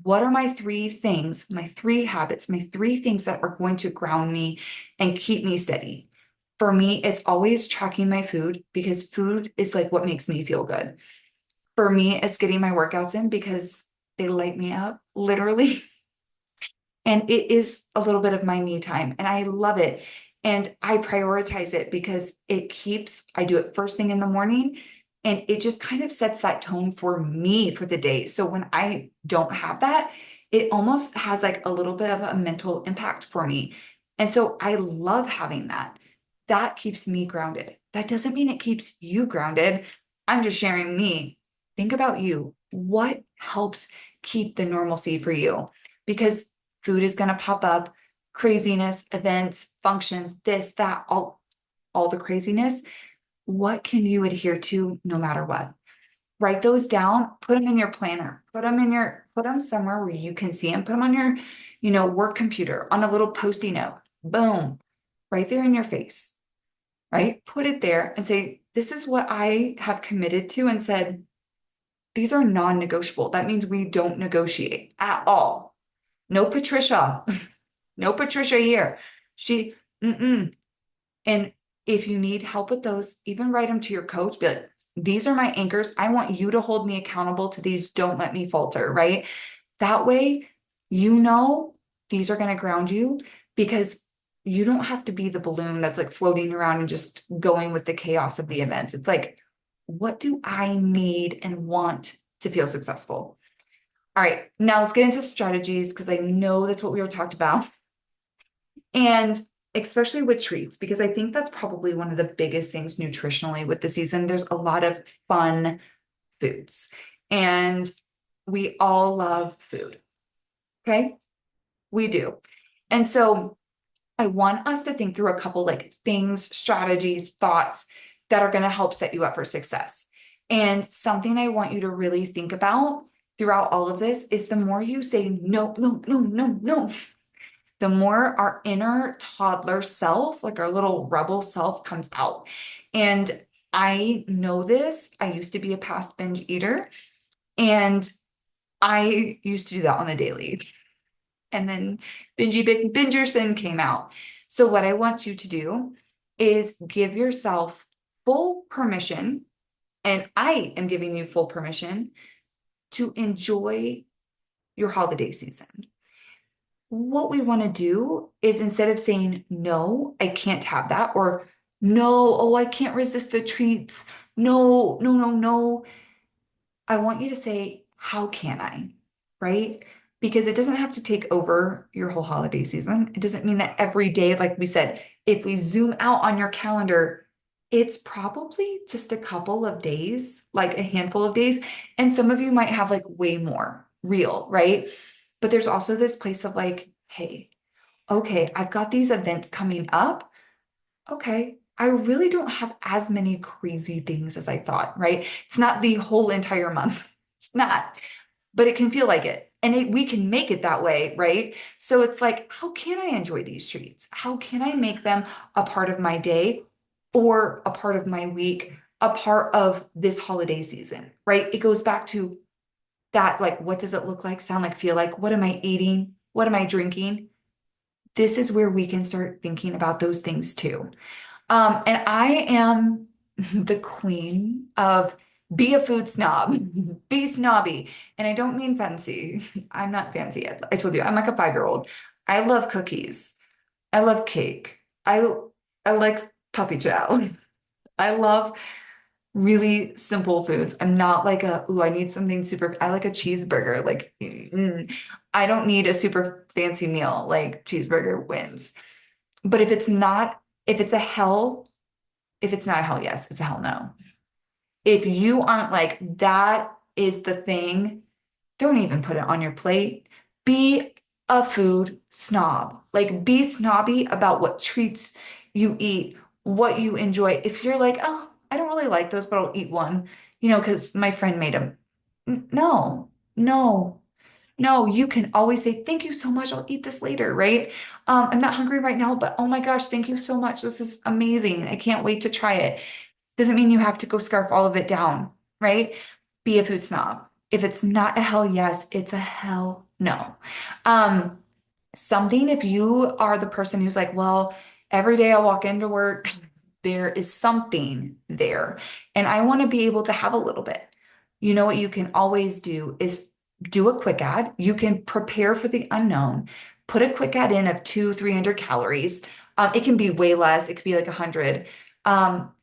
What are my three things, my three habits, my three things that are going to ground me and keep me steady? For me, it's always tracking my food because food is like what makes me feel good. For me, it's getting my workouts in because they light me up, literally. And it is a little bit of my me time and I love it. And I prioritize it because I do it first thing in the morning and it just kind of sets that tone for me for the day. So when I don't have that, it almost has like a little bit of a mental impact for me. And so I love having that. That keeps me grounded. That doesn't mean it keeps you grounded. I'm just sharing me. Think about you. What helps keep the normalcy for you? Because food is going to pop up, craziness, events, functions, this, that, all the craziness. What can you adhere to no matter what? Write those down, put them in your planner, put them somewhere where you can see them, put them on your, work computer, on a little Post-it note, boom, right there in your face, right? Put it there and say, this is what I have committed to and said, these are non-negotiable. That means we don't negotiate at all. No Patricia. No Patricia here. She, mm-mm. And if you need help with those, even write them to your coach. Be like, these are my anchors. I want you to hold me accountable to these. Don't let me falter, right? That way, these are going to ground you because you don't have to be the balloon that's like floating around and just going with the chaos of the event. It's like, what do I need and want to feel successful? All right, now let's get into strategies because I know that's what we were talked about. And especially with treats, because I think that's probably one of the biggest things nutritionally with the season. There's a lot of fun foods, and we all love food. Okay, we do. And so I want us to think through a couple like things, strategies, thoughts that are going to help set you up for success. And something I want you to really think about throughout all of this is the more you say no, no, no, no, no, the more our inner toddler self, like our little rebel self, comes out. And I know this. I used to be a past binge eater, and I used to do that on the daily. And then Bingerson came out. So what I want you to do is give yourself full permission, and I am giving you full permission to enjoy your holiday season. What we want to do is instead of saying, no, I can't have that, or no, oh, I can't resist the treats. No, no, no, no. I want you to say, how can I? Right? Because it doesn't have to take over your whole holiday season. It doesn't mean that every day, like we said, if we zoom out on your calendar, it's probably just a couple of days, like a handful of days. And some of you might have like way more real, right? But there's also this place of like, hey, okay, I've got these events coming up. Okay, I really don't have as many crazy things as I thought, right? It's not the whole entire month. It's not, but it can feel like it. And we can make it that way, right? So it's like, how can I enjoy these treats? How can I make them a part of my day or a part of my week? a part of this holiday season, right? It goes back to that, like, what does it look like, sound like, feel like? What am I eating? What am I drinking? This is where we can start thinking about those things too. And I am the queen of be a food snob, be snobby. And I don't mean fancy. I'm not fancy. I told you, I'm like a 5-year-old. I love cookies. I love cake. I like puppy chow. I love really simple foods. I'm not like I need something super, I like a cheeseburger. Like, I don't need a super fancy meal. Like, cheeseburger wins. But if it's a hell, if it's not a hell yes, it's a hell no. If you aren't like, that is the thing, don't even put it on your plate. Be a food snob. Like, be snobby about what treats you eat, what you enjoy. If you're like, oh, I don't really like those, but I'll eat one, because my friend made them. No, no, no, you can always say, thank you so much. I'll eat this later, right? I'm not hungry right now, but oh my gosh, thank you so much. This is amazing. I can't wait to try it. Doesn't mean you have to go scarf all of it down, right? Be a food snob. If it's not a hell yes, it's a hell no. Um, Something, if you are the person who's like, well, every day I walk into work, there is something there, and I want to be able to have a little bit. You know what you can always do is do a quick ad. You can prepare for the unknown. Put a quick ad in of 300 calories. It can be way less. It could be like 100.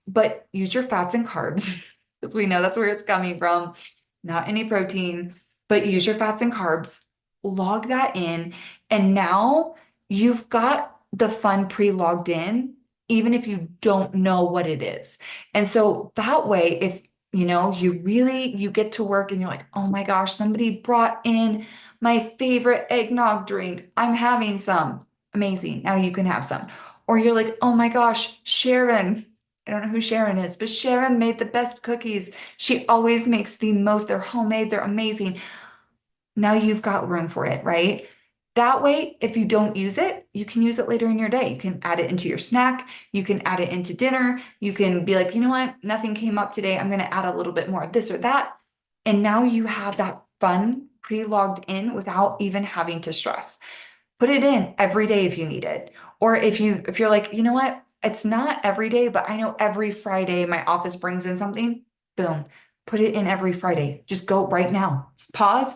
But use your fats and carbs because we know that's where it's coming from. Not any protein, but use your fats and carbs. Log that in, and now you've got the fun pre-logged in, even if you don't know what it is. And so that way, if you get to work and you're like, oh my gosh, somebody brought in my favorite eggnog drink. I'm having some. Amazing. Now you can have some. Or you're like, oh my gosh, Sharon. I don't know who Sharon is, but Sharon made the best cookies. She always makes the most. They're homemade, they're amazing. Now you've got room for it, right? That way, if you don't use it, you can use it later in your day. You can add it into your snack. You can add it into dinner. You can be like, you know what? Nothing came up today. I'm going to add a little bit more of this or that. And now you have that fun pre-logged in without even having to stress. Put it in every day if you need it. Or if you're like, you know what? It's not every day, but I know every Friday my office brings in something. Boom. Put it in every Friday. Just go right now. Pause,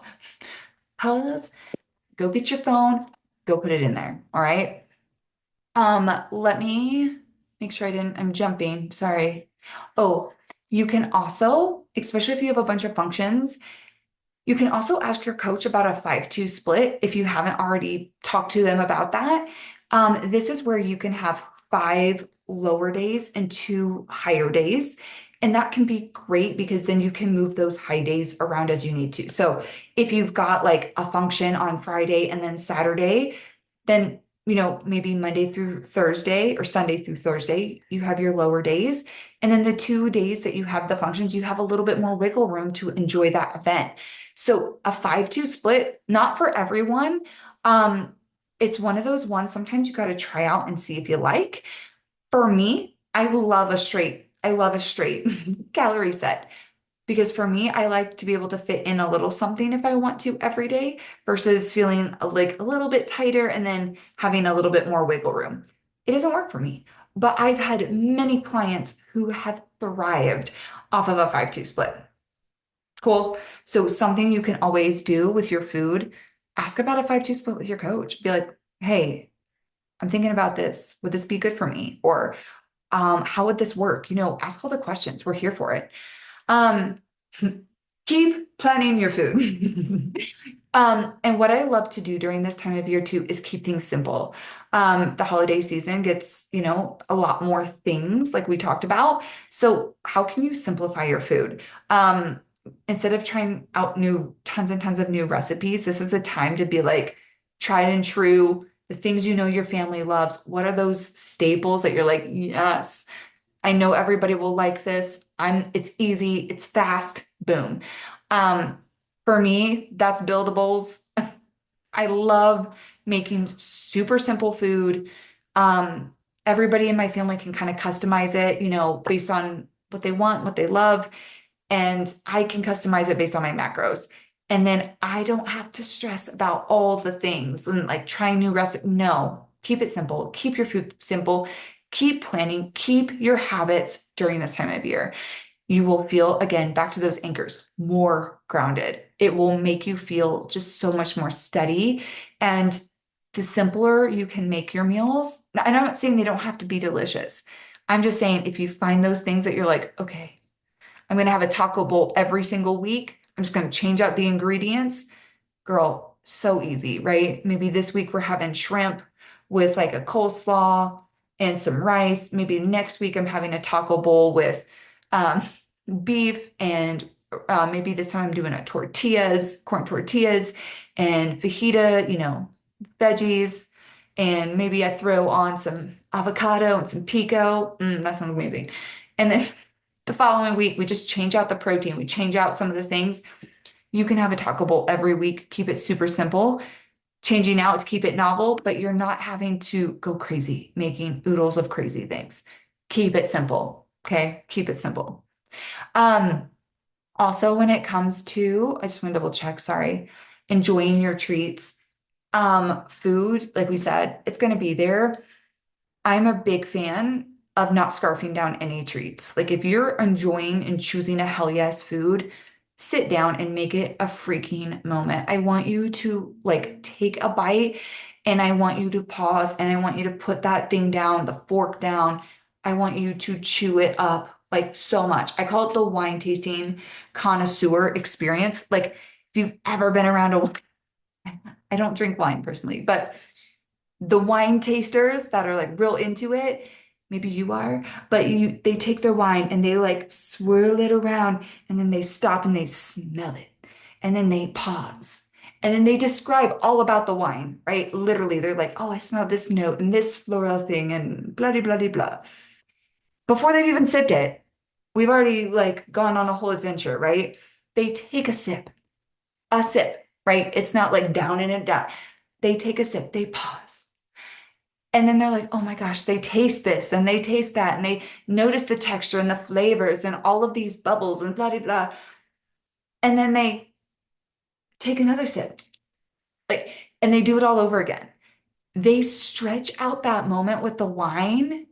pause, go get your phone, go put it in there. All right. Let me make sure I'm jumping. Sorry. Oh, you can also, especially if you have a bunch of functions, you can also ask your coach about a 5-2 split if you haven't already talked to them about that. This is where you can have 5 lower days and 2 higher days. And that can be great because then you can move those high days around as you need to. So if you've got like a function on Friday and then Saturday, then maybe Monday through Thursday or Sunday through Thursday, you have your lower days. And then the 2 days that you have the functions, you have a little bit more wiggle room to enjoy that event. So a 5-2 split, not for everyone. It's one of those ones sometimes you got to try out and see if you like. For me, I love a straight calorie set because for me, I like to be able to fit in a little something if I want to every day versus feeling like a little bit tighter and then having a little bit more wiggle room. It doesn't work for me, but I've had many clients who have thrived off of a 5-2 split. Cool. So something you can always do with your food, ask about a 5-2 split with your coach. Be like, hey, I'm thinking about this. Would this be good for me? Or how would this work? Ask all the questions. We're here for it. Um, Keep planning your food. And what I love to do during this time of year too is keep things simple. The holiday season gets, a lot more things like we talked about. So how can you simplify your food? Instead of trying out tons and tons of new recipes, this is a time to be like tried and true, the things your family loves. What are those staples that you're like, yes, I know everybody will like this. It's easy, it's fast, boom. Um, for me, that's buildables. I love making super simple food. Um, Everybody in my family can kind of customize it, based on what they want, what they love, and I can customize it based on my macros. And then I don't have to stress about all the things and like trying new recipes. No, keep it simple. Keep your food simple. Keep planning. Keep your habits during this time of year. You will feel, again, back to those anchors, more grounded. It will make you feel just so much more steady. And the simpler you can make your meals, and I'm not saying they don't have to be delicious. I'm just saying if you find those things that you're like, okay, I'm going to have a taco bowl every single week. I'm just going to change out the ingredients. Girl, so easy, right? Maybe this week we're having shrimp with like a coleslaw and some rice. Maybe next week I'm having a taco bowl with um, beef and maybe this time I'm doing a tortillas, corn tortillas and fajita, veggies. And maybe I throw on some avocado and some pico. That sounds amazing. And then the following week, we just change out the protein. We change out some of the things. You can have a taco bowl every week. Keep it super simple. Changing out to keep it novel, but you're not having to go crazy making oodles of crazy things. Keep it simple. Okay. Keep it simple. Um, Also, when it comes to, I just want to double check, sorry, enjoying your treats. Food, like we said, it's going to be there. I'm a big fan of not scarfing down any treats. Like if you're enjoying and choosing a hell yes food, sit down and make it a freaking moment. I want you to like take a bite and I want you to pause and I want you to put that thing down, the fork down. I want you to chew it up like so much. I call it the wine tasting connoisseur experience. Like if you've ever been around a, I don't drink wine personally, but the wine tasters that are like real into it, maybe you are, but they take their wine and they like swirl it around and then they stop and they smell it. And then they pause. And then they describe all about the wine, right? Literally, they're like, oh, I smell this note and this floral thing and blah, blah, blah, blah, blah. Before they've even sipped it, we've already like gone on a whole adventure, right? They take a sip, right? It's not like down in it down. They take a sip, they pause. And then they're like, oh my gosh, they taste this and they taste that and they notice the texture and the flavors and all of these bubbles and blah, blah, blah. And then they take another sip, like, and they do it all over again. They stretch out that moment with the wine,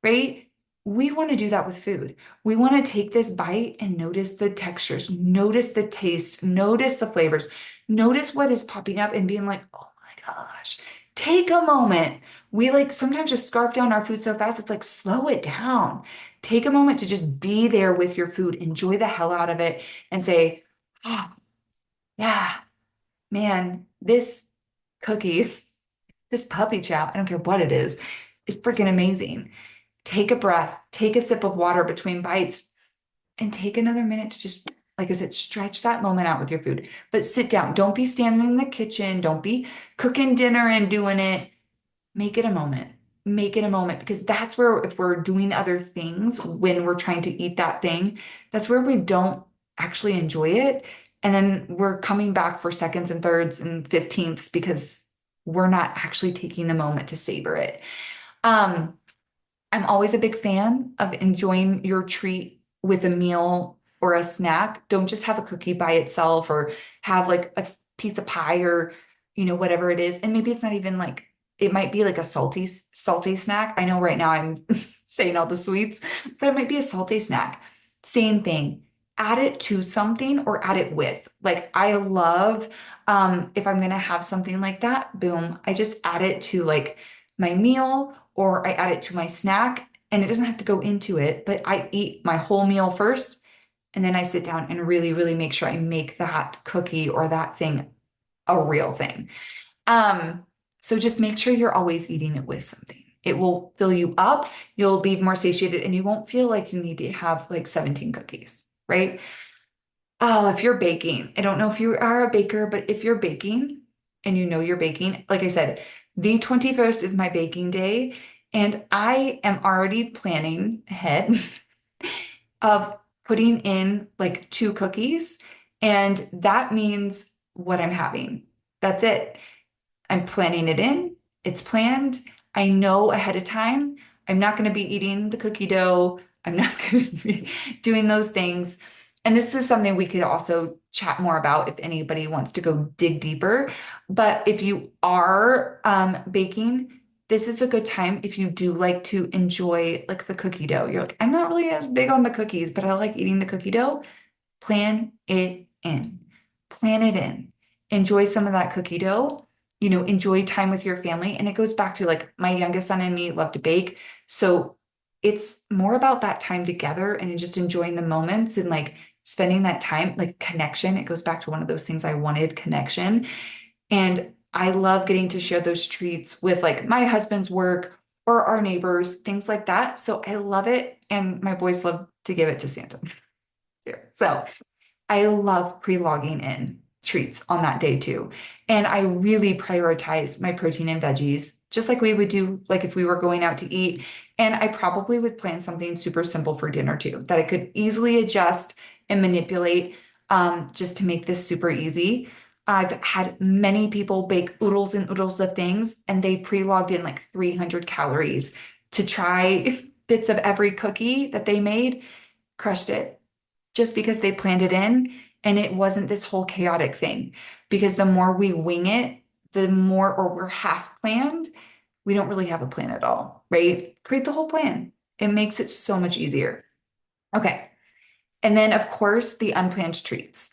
right? We want to do that with food. We want to take this bite and notice the textures, notice the taste, notice the flavors, notice what is popping up and being like, oh my gosh, take a moment. We like sometimes just scarf down our food so fast, it's like slow it down. Take a moment to just be there with your food, enjoy the hell out of it, and say, oh, yeah, man, this cookie, this puppy chow, I don't care what it is freaking amazing. Take a breath, take a sip of water between bites, and take another minute to just, like I said, stretch that moment out with your food. But sit down. Don't be standing in the kitchen. Don't be cooking dinner and doing it. Make it a moment. Make it a moment because that's where, if we're doing other things when we're trying to eat that thing, that's where we don't actually enjoy it. And then we're coming back for seconds and thirds and 15ths because we're not actually taking the moment to savor it. Um, I'm always a big fan of enjoying your treat with a meal or a snack. Don't just have a cookie by itself or have like a piece of pie or, whatever it is. And maybe it's not even like, it might be like a salty snack. I know right now I'm saying all the sweets, but it might be a salty snack. Same thing. Add it to something or add it with. Like I love if I'm gonna have something like that, boom, I just add it to like my meal or I add it to my snack and it doesn't have to go into it, but I eat my whole meal first and then I sit down and really, really make sure I make that cookie or that thing a real thing. Um, so just make sure you're always eating it with something. It will fill you up, you'll leave more satiated, and you won't feel like you need to have like 17 cookies, right? Oh, if you're baking, I don't know if you are a baker, but if you're baking and you know you're baking, like I said, the 21st is my baking day, and I am already planning ahead of putting in like two cookies, and that means what I'm having. That's it. I'm planning it in. It's planned. I know ahead of time I'm not going to be eating the cookie dough. I'm not going to be doing those things. And this is something we could also chat more about if anybody wants to go dig deeper. But if you are baking, this is a good time if you do like to enjoy like the cookie dough. You're like, I'm not really as big on the cookies, but I like eating the cookie dough. Plan it in. Plan it in. Enjoy some of that cookie dough. Enjoy time with your family. And it goes back to like my youngest son and me love to bake. So it's more about that time together and just enjoying the moments and like spending that time, like connection. It goes back to one of those things I wanted, connection. And I love getting to share those treats with like my husband's work or our neighbors, things like that. So I love it. And my boys love to give it to Santa too. So I love pre-logging in treats on that day too. And I really prioritize my protein and veggies, just like we would do, like if we were going out to eat. And I probably would plan something super simple for dinner too, that I could easily adjust and manipulate just to make this super easy. I've had many people bake oodles and oodles of things, and they pre-logged in like 300 calories to try bits of every cookie that they made, crushed it just because they planned it in and it wasn't this whole chaotic thing. Because the more we wing it, the more, or we're half planned, we don't really have a plan at all, right? Create the whole plan. It makes it so much easier. Okay. And then, of course, the unplanned treats.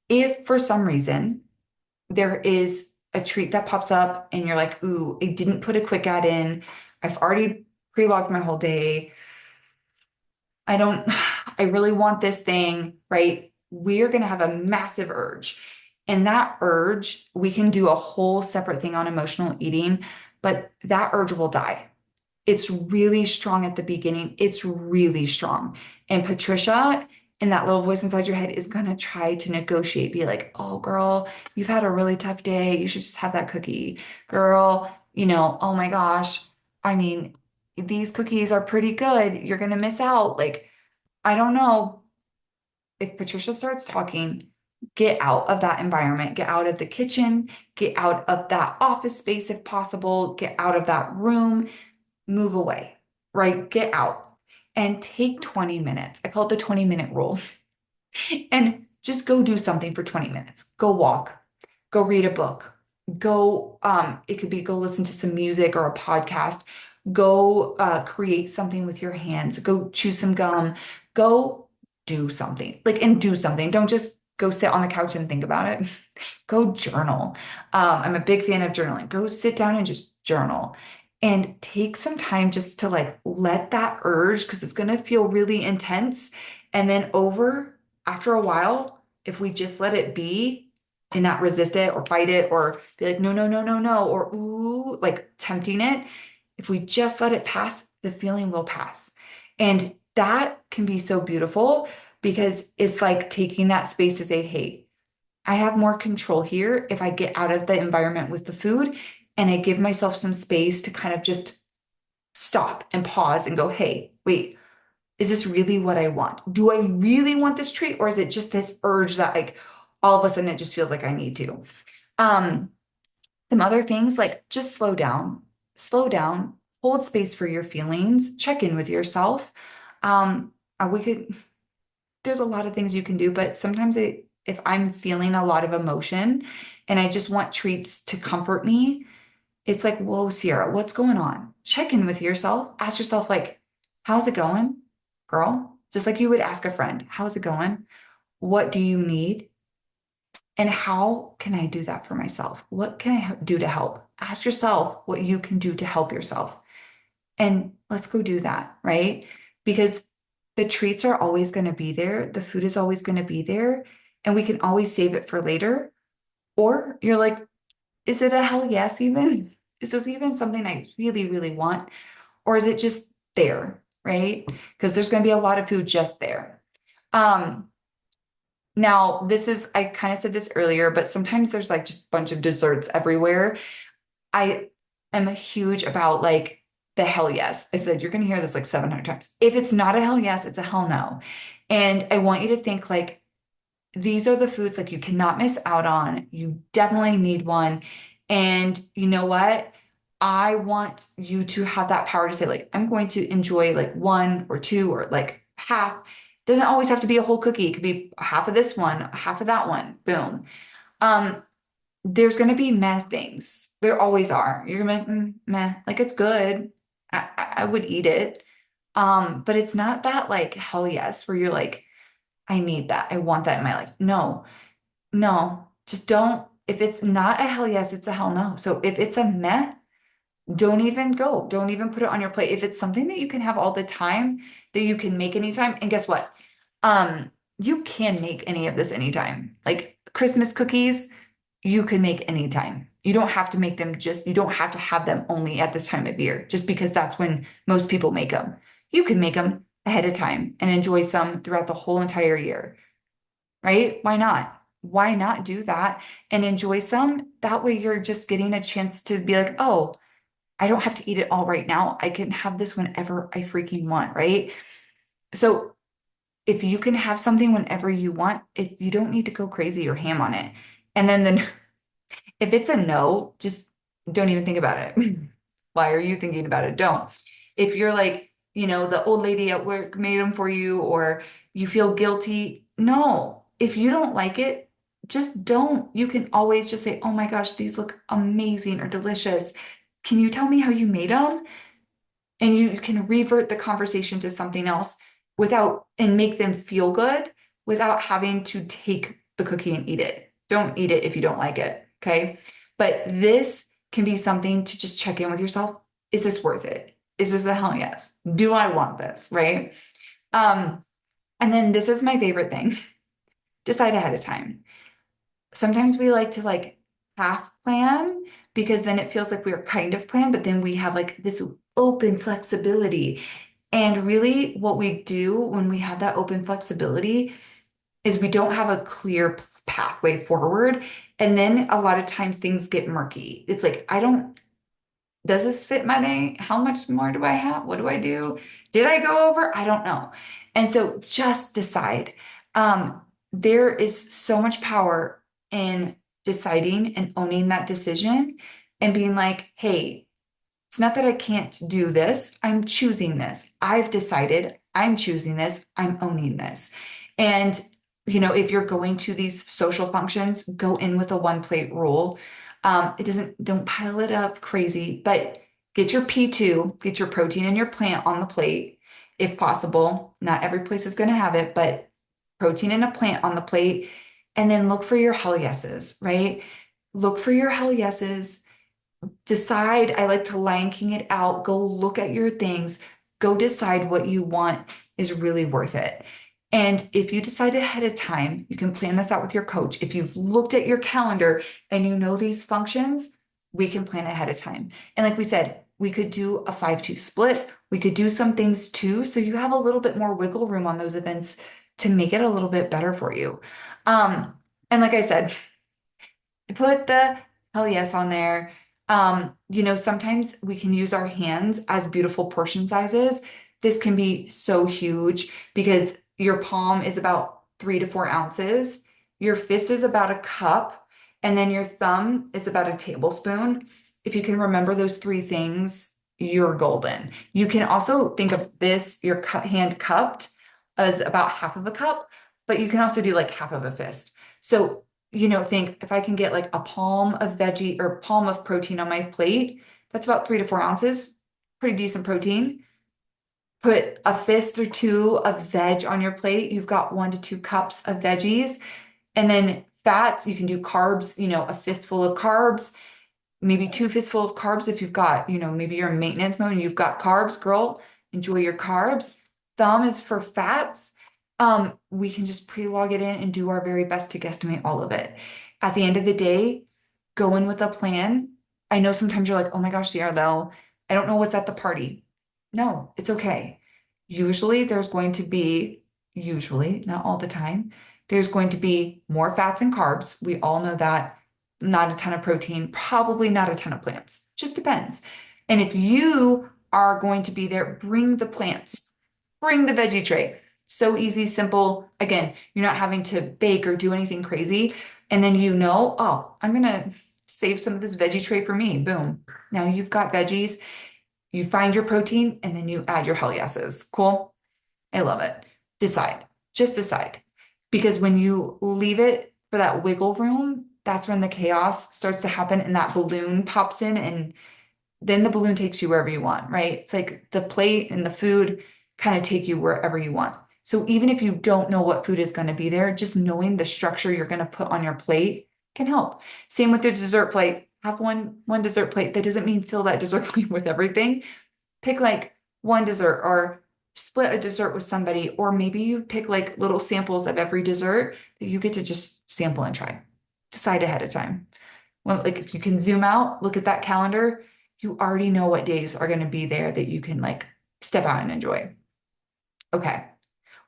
If for some reason there is a treat that pops up and you're like, ooh, I didn't put a quick ad in, I've already pre-logged my whole day. I don't, I really want this thing, right? We are going to have a massive urge. And that urge, we can do a whole separate thing on emotional eating, but that urge will die. It's really strong at the beginning. It's really strong. And Patricia, in that little voice inside your head, is going to try to negotiate, be like, oh, girl, you've had a really tough day. You should just have that cookie. Girl, oh my gosh. I mean, these cookies are pretty good. You're going to miss out. Like, I don't know. If Patricia starts talking, get out of that environment, get out of the kitchen, get out of that office space if possible, get out of that room, move away, right? Get out and take 20 minutes. I call it the 20-minute rule. And just go do something for 20 minutes. Go walk, go read a book, it could be go listen to some music or a podcast, go create something with your hands, go chew some gum, go do something, like, and do something. Don't just go sit on the couch and think about it. Go journal. I'm a big fan of journaling. Go sit down and just journal and take some time just to like let that urge, because it's going to feel really intense. And then after a while, if we just let it be and not resist it or fight it or be like, no, no, no, no, no, or ooh, like tempting it, if we just let it pass, the feeling will pass. And that can be so beautiful because it's like taking that space to say, hey, I have more control here if I get out of the environment with the food and I give myself some space to kind of just stop and pause and go, hey, wait, is this really what I want? Do I really want this treat? Or is it just this urge that like all of a sudden it just feels like I need to? Um, some other things like just slow down, hold space for your feelings, check in with yourself. Um, we could, there's a lot of things you can do, but sometimes if I'm feeling a lot of emotion and I just want treats to comfort me, it's like, whoa, Sierra, what's going on? Check in with yourself. Ask yourself, like, how's it going, girl? Just like you would ask a friend, how's it going? What do you need? And how can I do that for myself? What can I do to help? Ask yourself what you can do to help yourself. And let's go do that, right? Because the treats are always going to be there. The food is always going to be there. And we can always save it for later. Or you're like, is it a hell yes even? Is this even something I really, really want? Or is it just there, right? Because there's going to be a lot of food just there. Um, Now, I kind of said this earlier, but sometimes there's like just a bunch of desserts everywhere. I am a huge about like the hell yes. I said, you're going to hear this like 700 times. If it's not a hell yes, it's a hell no. And I want you to think like these are the foods like you cannot miss out on. You definitely need one. And you know what? I want you to have that power to say, like, I'm going to enjoy like one or two or like half. Doesn't always have to be a whole cookie. It could be half of this one, half of that one. Boom. Um, there's going to be meh things. There always are. You're gonna be like, meh, like it's good. I would eat it. But it's not that like hell yes, where you're like, I need that. I want that in my life. No, no, just don't. If it's not a hell yes, it's a hell no. So if it's a meh, don't even go. Don't even put it on your plate. If it's something that you can have all the time, that you can make anytime, and guess what? You can make any of this anytime. Like Christmas cookies, you can make anytime. You don't have to make them you don't have to have them only at this time of year, just because that's when most people make them. You can make them ahead of time and enjoy some throughout the whole entire year, right? Why not? Why not do that and enjoy some? That way you're just getting a chance to be like, oh, I don't have to eat it all right now. I can have this whenever I freaking want, right? So if you can have something whenever you want, you don't need to go crazy or ham on it. And then if it's a no, just don't even think about it. Why are you thinking about it? Don't. If you're like, the old lady at work made them for you or you feel guilty, no. If you don't like it, just don't. You can always just say, oh my gosh, these look amazing or delicious. Can you tell me how you made them? And you can revert the conversation to something else and make them feel good without having to take the cookie and eat it. Don't eat it if you don't like it. Okay. But this can be something to just check in with yourself. Is this worth it? Is this a hell yes? Do I want this? Right. Um, and then this is my favorite thing. Decide ahead of time. Sometimes we like to like half plan because then it feels like we're kind of planned, but then we have like this open flexibility. And really, what we do when we have that open flexibility is we don't have a clear pathway forward. And then a lot of times things get murky. It's like, does this fit my day? How much more do I have? What do I do? Did I go over? I don't know. And so just decide. There is so much power in deciding and owning that decision and being like, hey, it's not that I can't do this. I'm choosing this. I've decided I'm choosing this. I'm owning this. And, if you're going to these social functions, go in with a one plate rule. Don't pile it up crazy, but get your P2, get your protein and your plant on the plate if possible. Not every place is going to have it, but protein and a plant on the plate. And then look for your hell yeses, right? Look for your hell yeses. Decide. I like to Lion King it out. Go look at your things. Go decide what you want is really worth it. And if you decide ahead of time, you can plan this out with your coach. If you've looked at your calendar and you know these functions, we can plan ahead of time. And like we said, we could do a 5-2 split. We could do some things too. So you have a little bit more wiggle room on those events to make it a little bit better for you. And like I said, put the hell yes on there. Sometimes we can use our hands as beautiful portion sizes. This can be so huge because your palm is about 3 to 4 ounces, your fist is about a cup, and then your thumb is about a tablespoon. If you can remember those three things, you're golden. You can also think of your hand cupped as about half of a cup, but you can also do like half of a fist. So think if I can get like a palm of veggie or palm of protein on my plate, that's about 3 to 4 ounces, pretty decent protein. Put a fist or two of veg on your plate. You've got 1 to 2 cups of veggies. And then fats, you can do carbs, a fistful of carbs, maybe 2 fistful of carbs if you've got, maybe you're in maintenance mode and you've got carbs, girl, enjoy your carbs. Thumb is for fats. We can just pre-log it in and do our very best to guesstimate all of it. At the end of the day, go in with a plan. I know sometimes you're like, oh my gosh, Sierra, though, I don't know what's at the party. No, it's okay. Usually, not all the time, there's going to be more fats and carbs. We all know that. Not a ton of protein, probably not a ton of plants. Just depends. And if you are going to be there, bring the plants, bring the veggie tray. So easy, simple. Again, you're not having to bake or do anything crazy. And then oh, I'm going to save some of this veggie tray for me. Boom. Now you've got veggies, you find your protein, and then you add your hell yeses. Cool. I love it. Decide, just decide. Because when you leave it for that wiggle room, that's when the chaos starts to happen and that balloon pops in and then the balloon takes you wherever you want, right? It's like the plate and the food kind of take you wherever you want. So even if you don't know what food is going to be there, just knowing the structure you're going to put on your plate can help. Same with the dessert plate. Have one dessert plate. That doesn't mean fill that dessert plate with everything. Pick like one dessert or split a dessert with somebody, or maybe you pick like little samples of every dessert that you get to just sample and try. Decide ahead of time. Well, like if you can zoom out, look at that calendar, you already know what days are going to be there that you can like step out and enjoy. Okay,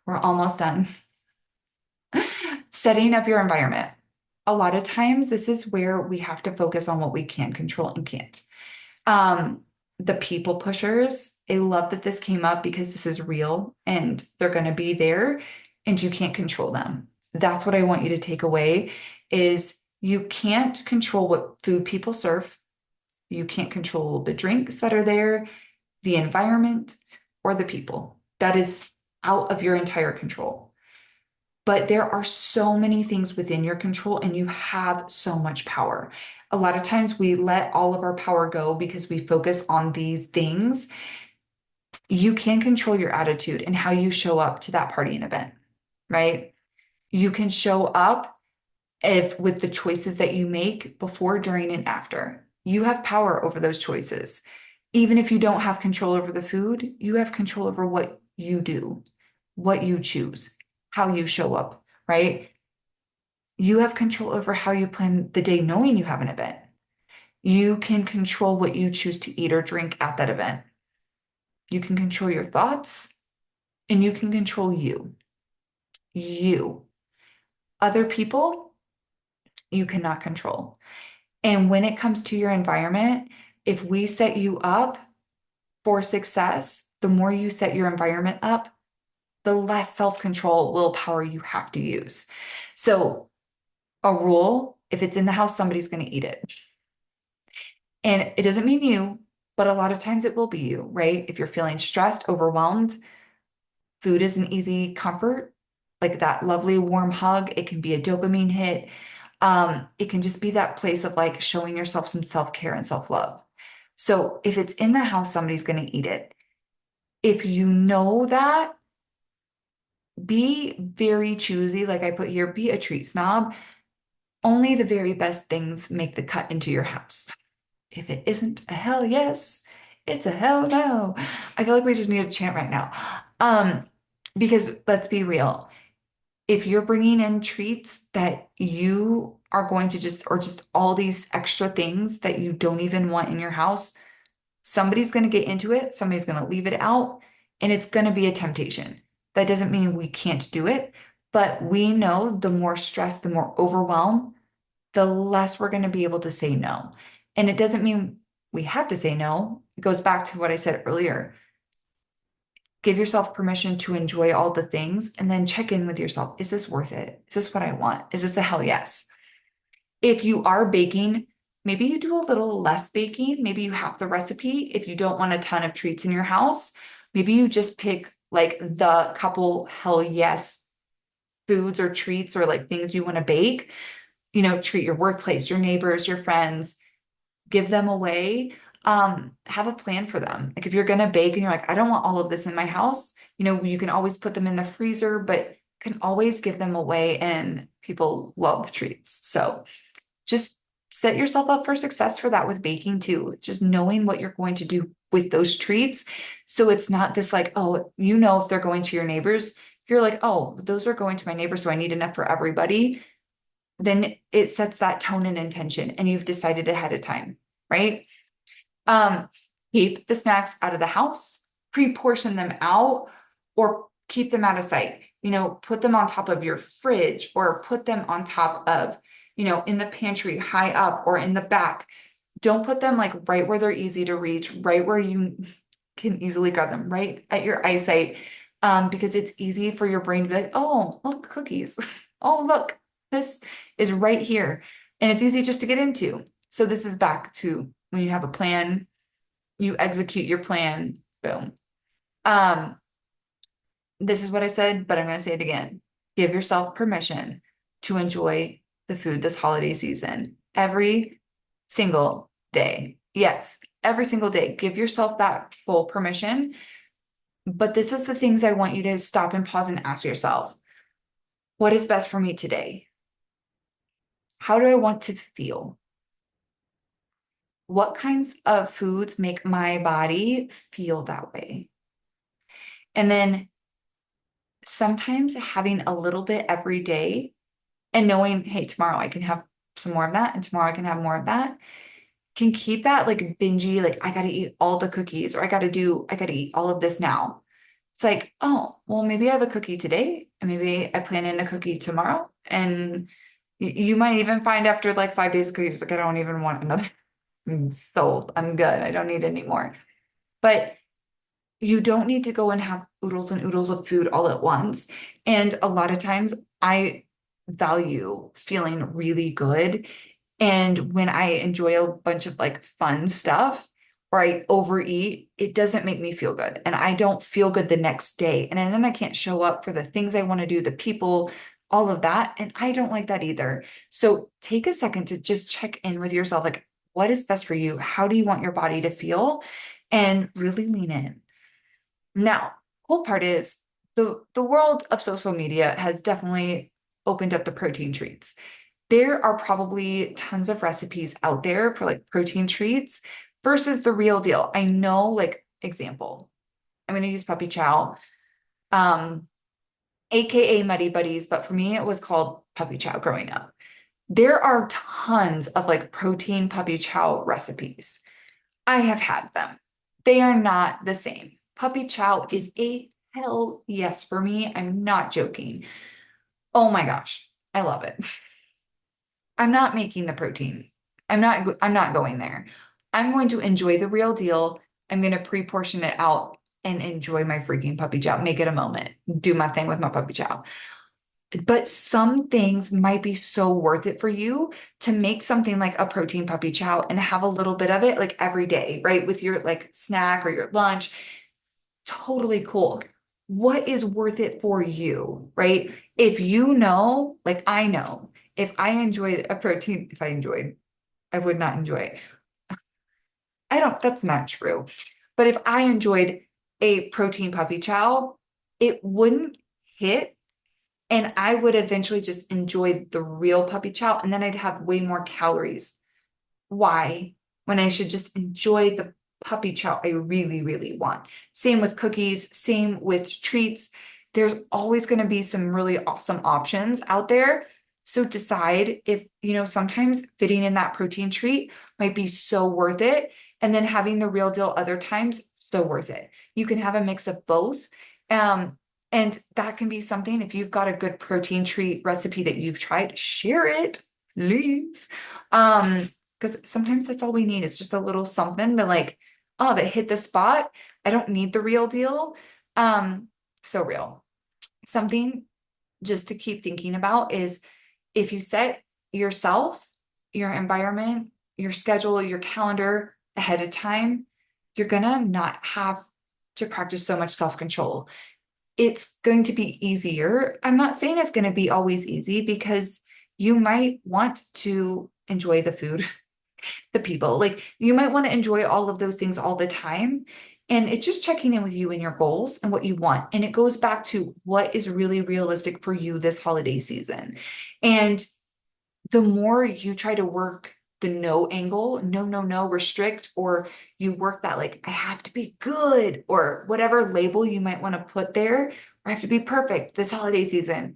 we're almost done. Setting up your environment. A lot of times, this is where we have to focus on what we can control and can't. Um, the people pushers, I love that this came up because this is real and they're going to be there and you can't control them. That's what I want you to take away is you can't control what food people serve. You can't control the drinks that are there, the environment, or the people. That is out of your entire control. But there are so many things within your control, and you have so much power. A lot of times we let all of our power go because we focus on these things. You can control your attitude and how you show up to that party and event, right? You can show up if with the choices that you make before, during, and after. You have power over those choices. Even if you don't have control over the food, you have control over what you do, what you choose, how you show up, right? You have control over how you plan the day knowing you have an event. You can control what you choose to eat or drink at that event. You can control your thoughts and you can control you. You. Other people, you cannot control. And when it comes to your environment, if we set you up for success, the more you set your environment up, the less self-control, willpower you have to use. So, a rule, if it's in the house, somebody's going to eat it. And it doesn't mean you, but a lot of times it will be you, right? If you're feeling stressed, overwhelmed, food is an easy comfort, like that lovely warm hug. It can be a dopamine hit. It can just be that place of like showing yourself some self-care and self-love. So if it's in the house, somebody's going to eat it. If you know that, be very choosy. Like I put here, be a treat snob. Only the very best things make the cut into your house. If it isn't a hell yes, it's a hell no. I feel like we just need a chant right now. Because let's be real. If you're bringing in treats that you are going to just, or just all these extra things that you don't even want in your house, somebody's going to get into it, somebody's going to leave it out, and it's going to be a temptation. That doesn't mean we can't do it, but we know the more stress, the more overwhelm, the less we're going to be able to say no. And it doesn't mean we have to say no. It goes back to what I said earlier. Give yourself permission to enjoy all the things and then check in with yourself. Is this worth it? Is this what I want? Is this a hell yes? If you are baking, maybe you do a little less baking. Maybe you have the recipe. If you don't want a ton of treats in your house, maybe you just pick like the couple hell yes foods or treats or like things you want to bake. Treat your workplace, your neighbors, your friends, give them away. Have a plan for them. Like if you're gonna bake and you're like, I don't want all of this in my house, you can always put them in the freezer, but can always give them away and people love treats. So just set yourself up for success for that with baking too. It's just knowing what you're going to do with those treats. So it's not this like, oh, if they're going to your neighbors, you're like, oh, those are going to my neighbors, so I need enough for everybody. Then it sets that tone and intention, and you've decided ahead of time, right? Um, Keep the snacks out of the house, pre-portion them out, or keep them out of sight. Put them on top of your fridge or put them on top of, in the pantry, high up or in the back. Don't put them like right where they're easy to reach, right where you can easily grab them, right at your eyesight. Because it's easy for your brain to be like, oh, look, cookies. Oh, look, this is right here. And it's easy just to get into. So this is back to when you have a plan, you execute your plan, boom. Um, This is what I said, but I'm going to say it again. Give yourself permission to enjoy the food this holiday season every single day. Yes, every single day. Give yourself that full permission. But this is the things I want you to stop and pause and ask yourself. What is best for me today? How do I want to feel? What kinds of foods make my body feel that way? And then sometimes having a little bit every day and knowing, hey, tomorrow I can have some more of that and tomorrow I can have more of that can keep that like bingey, like I got to eat all the cookies or I got to eat all of this now. It's like, oh, well, maybe I have a cookie today and maybe I plan in a cookie tomorrow. And you might even find after like 5 days of cookies, like I don't even want another. I'm sold. I'm good. I don't need any more. But you don't need to go and have oodles and oodles of food all at once. And a lot of times I value feeling really good. And when I enjoy a bunch of like fun stuff or I overeat, it doesn't make me feel good. And I don't feel good the next day. And then I can't show up for the things I want to do, the people, all of that. And I don't like that either. So take a second to just check in with yourself. Like, what is best for you? How do you want your body to feel? And really lean in. Now, cool part is the world of social media has definitely opened up the protein treats. There are probably tons of recipes out there for like protein treats versus the real deal. I know, like, example, I'm going to use Puppy Chow, um, aka Muddy Buddies, but for me, it was called Puppy Chow growing up. There are tons of like protein Puppy Chow recipes. I have had them. They are not the same. Puppy Chow is a hell yes for me. I'm not joking. Oh my gosh, I love it. I'm not making the protein. I'm not going there. I'm going to enjoy the real deal. I'm going to pre-portion it out and enjoy my freaking puppy chow. Make it a moment. Do my thing with my puppy chow. But some things might be so worth it for you to make something like a protein puppy chow and have a little bit of it like every day, right? With your like snack or your lunch. Totally cool. What is worth it for you, right? If you know, like I know, if I enjoyed a protein, if I enjoyed, I would not enjoy it. I don't, that's not true. But if I enjoyed a protein puppy chow, it wouldn't hit and I would eventually just enjoy the real puppy chow and then I'd have way more calories. Why? When I should just enjoy the puppy chow I really, really want. Same with cookies, same with treats. There's always going to be some really awesome options out there. So decide if, sometimes fitting in that protein treat might be so worth it. And then having the real deal other times, so worth it. You can have a mix of both. Um, and that can be something, if you've got a good protein treat recipe that you've tried, share it, please. Because sometimes that's all we need is just a little something that like, oh, that hit the spot. I don't need the real deal. So real. Something just to keep thinking about is if you set yourself, your environment, your schedule, your calendar ahead of time, you're gonna not have to practice so much self-control. It's going to be easier. I'm not saying it's going to be always easy because you might want to enjoy the food, the people. Like you might want to enjoy all of those things all the time. And it's just checking in with you and your goals and what you want. And it goes back to what is really realistic for you this holiday season. And the more you try to work the no angle, no, no, no, restrict, or you work that like, I have to be good, or whatever label you might want to put there, or I have to be perfect this holiday season,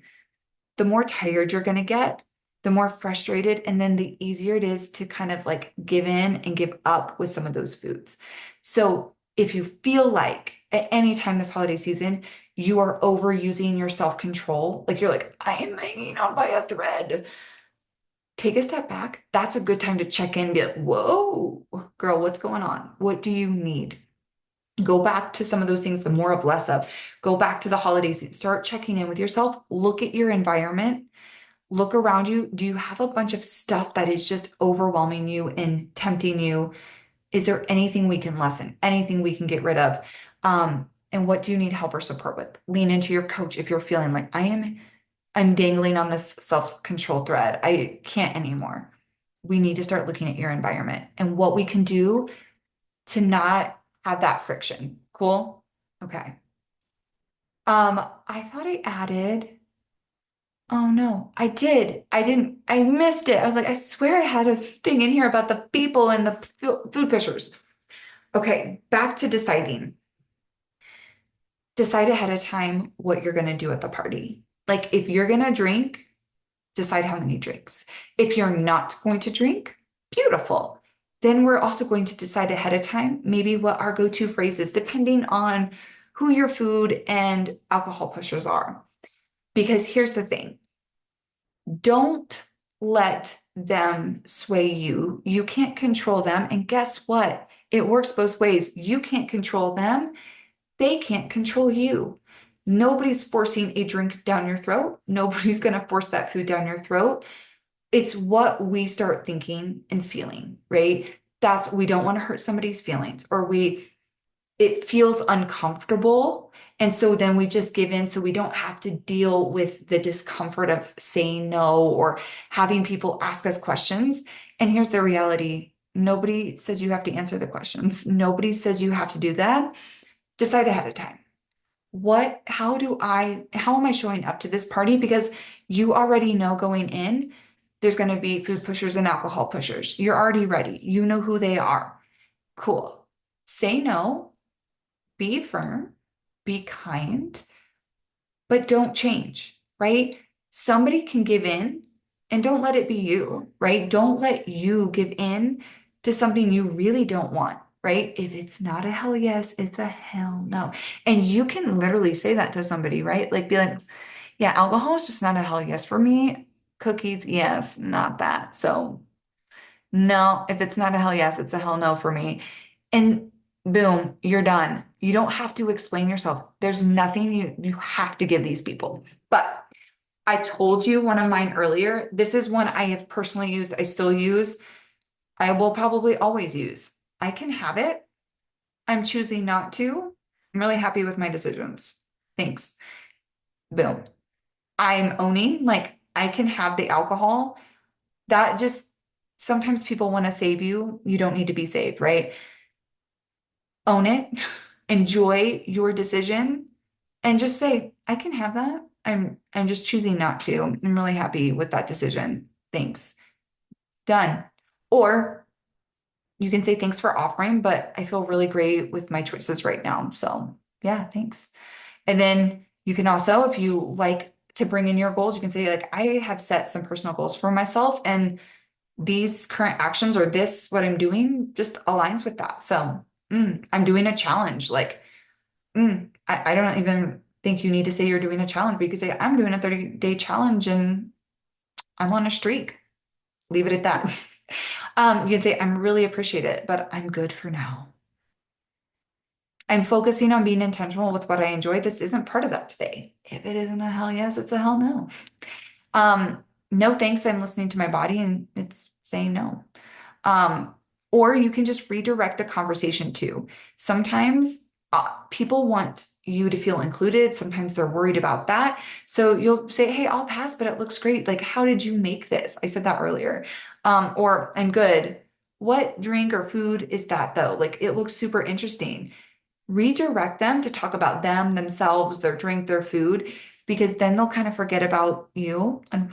the more tired you're going to get, the more frustrated, and then the easier it is to kind of like give in and give up with some of those foods. So if you feel like at any time this holiday season, you are overusing your self-control, like you're like, I am hanging on by a thread, take a step back. That's a good time to check in and be like, whoa, girl, what's going on? What do you need? Go back to some of those things, the more of less of. Go back to the holidays. Start checking in with yourself. Look at your environment. Look around you. Do you have a bunch of stuff that is just overwhelming you and tempting you? Is there anything we can lessen? Anything we can get rid of? And what do you need help or support with? Lean into your coach if you're feeling like I'm dangling on this self-control thread. I can't anymore. We need to start looking at your environment and what we can do to not have that friction. Cool? Okay. I thought I added. Oh no, I did. I didn't. I missed it. I was like, I swear I had a thing in here about the people and the food pushers. Okay, back to deciding. Decide ahead of time what you're going to do at the party. Like if you're going to drink, decide how many drinks. If you're not going to drink, beautiful. Then we're also going to decide ahead of time maybe what our go-to phrase is, depending on who your food and alcohol pushers are. Because here's the thing, don't let them sway you. You can't control them. And guess what? It works both ways. You can't control them. They can't control you. Nobody's forcing a drink down your throat. Nobody's going to force that food down your throat. It's what we start thinking and feeling, right? That's, we don't want to hurt somebody's feelings, or it feels uncomfortable. And so then we just give in so we don't have to deal with the discomfort of saying no or having people ask us questions. And here's the reality. Nobody says you have to answer the questions. Nobody says you have to do that. Decide ahead of time. How am I showing up to this party? Because you already know going in, there's going to be food pushers and alcohol pushers. You're already ready. You know who they are. Cool. Say no, be firm, be kind, but don't change, right? Somebody can give in and don't let it be you, right? Don't let you give in to something you really don't want, right? If it's not a hell yes, it's a hell no. And you can literally say that to somebody, right? Like be like, yeah, alcohol is just not a hell yes for me. Cookies, yes, not that. So no, if it's not a hell yes, it's a hell no for me. And boom, you're done. You don't have to explain yourself. There's nothing you have to give these people. But I told you one of mine earlier. This is one I have personally used. I still use. I will probably always use. I can have it. I'm choosing not to. I'm really happy with my decisions. Thanks. Boom. I'm owning, like, I can have the alcohol. That just sometimes people want to save you. You don't need to be saved, right? Own it, enjoy your decision, and just say, I can have that. I'm just choosing not to. I'm really happy with that decision. Thanks. Done. Or you can say thanks for offering, but I feel really great with my choices right now. So yeah, thanks. And then you can also, if you like to bring in your goals, you can say, like, I have set some personal goals for myself, and these current actions or this, what I'm doing, just aligns with that. So I'm doing a challenge. Like, I don't even think you need to say you're doing a challenge, but you could say, I'm doing a 30-day challenge and I'm on a streak. Leave it at that. You can say, I'm really appreciate it, but I'm good for now. I'm focusing on being intentional with what I enjoy. This isn't part of that today. If it isn't a hell yes, it's a hell no. No thanks. I'm listening to my body and it's saying no. Um, or you can just redirect the conversation too. Sometimes people want you to feel included. Sometimes they're worried about that. So you'll say, hey, I'll pass, but it looks great. Like, how did you make this? I said that earlier. Or I'm good. What drink or food is that though? Like, it looks super interesting. Redirect them to talk about them, themselves, their drink, their food, because then they'll kind of forget about you. And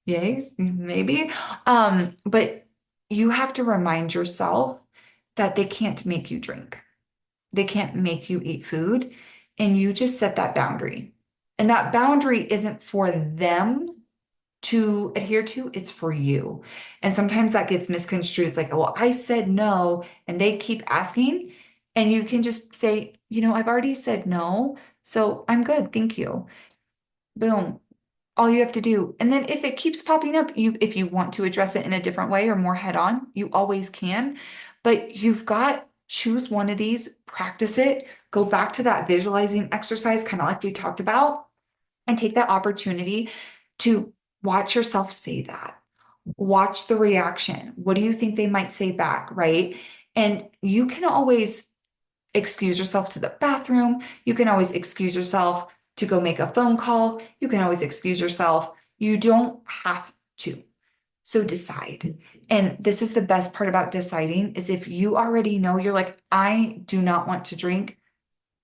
yay, maybe. But you have to remind yourself that they can't make you drink. They can't make you eat food. And you just set that boundary. And that boundary isn't for them to adhere to, it's for you. And sometimes that gets misconstrued. It's like, well, I said no, and they keep asking. And you can just say, I've already said no, so I'm good. Thank you. Boom. All you have to do. And then if it keeps popping up, if you want to address it in a different way or more head on, you always can. But you've got choose one of these, practice it, go back to that visualizing exercise, kind of like we talked about, and take that opportunity to watch yourself say that. Watch the reaction. What do you think they might say back, right? And you can always excuse yourself to the bathroom. You can always excuse yourself to go make a phone call. You can always excuse yourself. You don't have to. So decide. And this is the best part about deciding is if you already know you're like, I do not want to drink,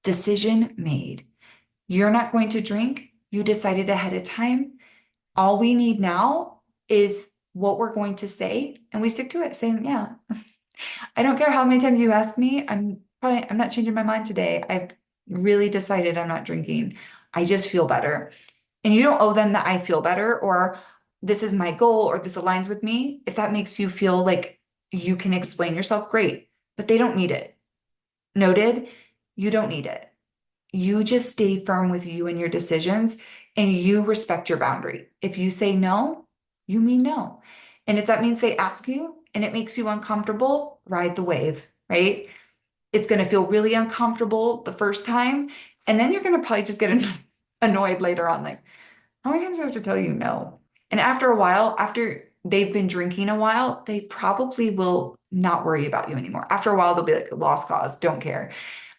decision made. You're not going to drink. You decided ahead of time. All we need now is what we're going to say, and we stick to it, saying, yeah, I don't care how many times you ask me, I'm not changing my mind today. I've really decided I'm not drinking. I just feel better. And you don't owe them that I feel better or this is my goal or this aligns with me. If that makes you feel like you can explain yourself, great, but they don't need it. Noted? You don't need it. You just stay firm with you and your decisions and you respect your boundary. If you say no, you mean no. And if that means they ask you and it makes you uncomfortable, ride the wave, right? It's going to feel really uncomfortable the first time. And then you're going to probably just get annoyed later on. Like, how many times do I have to tell you no? And after a while, after they've been drinking a while, they probably will not worry about you anymore. After a while, they'll be like, lost cause, don't care.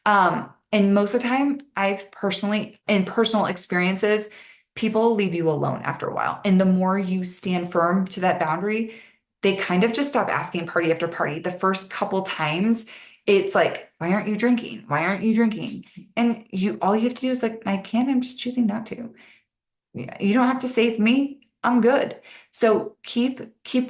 And most of the time, I've personally, in personal experiences, people leave you alone after a while. And the more you stand firm to that boundary, they kind of just stop asking party after party. The first couple times, it's like, why aren't you drinking? Why aren't you drinking? And all you have to do is like, I can't, I'm just choosing not to. You don't have to save me. I'm good. So keep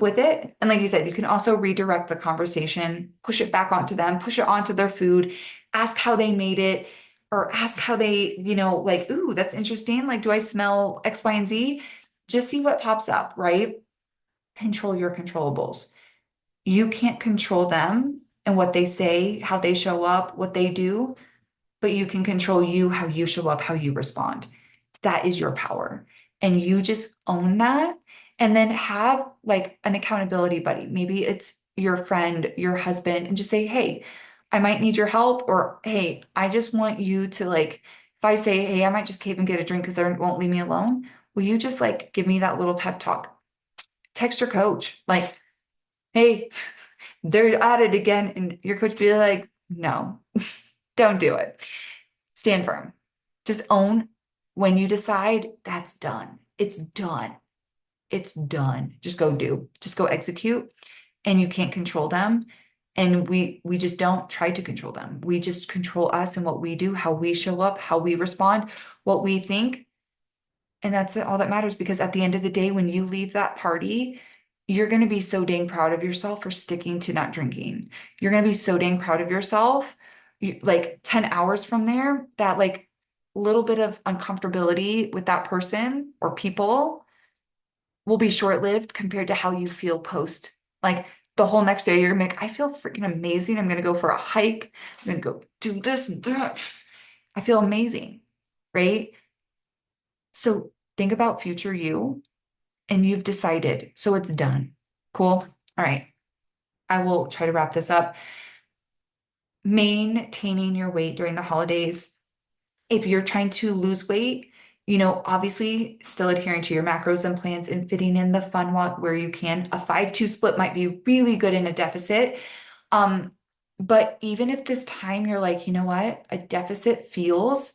with it. And like you said, you can also redirect the conversation, push it back onto them, push it onto their food, ask how they made it, or ask how they, like, ooh, that's interesting. Like, do I smell X, Y, and Z? Just see what pops up, right? Control your controllables. You can't control them and what they say, how they show up, what they do, but you can control you, how you show up, how you respond. That is your power. And you just own that. And then have like an accountability buddy. Maybe it's your friend, your husband, and just say, hey, I might need your help. Or, hey, I just want you to like, if I say, hey, I might just cave and get a drink because they won't leave me alone. Will you just like give me that little pep talk? Text your coach, like, hey, they're at it again. And your coach be like, no, don't do it. Stand firm. Just own when you decide that's done. It's done. It's done. Just go do. Just go execute. And you can't control them. And we just don't try to control them. We just control us and what we do, how we show up, how we respond, what we think. And that's all that matters because at the end of the day, when you leave that party, you're going to be so dang proud of yourself for sticking to not drinking. You're going to be so dang proud of yourself. Like 10 hours from there, that like little bit of uncomfortability with that person or people will be short-lived compared to how you feel post. Like the whole next day, you're like, I feel freaking amazing. I'm going to go for a hike. I'm going to go do this and that. I feel amazing, right? So think about future you and you've decided. So it's done. Cool. All right. I will try to wrap this up. Maintaining your weight during the holidays. If you're trying to lose weight, obviously still adhering to your macros and plans and fitting in the fun where you can. A 5-2 split might be really good in a deficit. But even if this time you're like, you know what, a deficit feels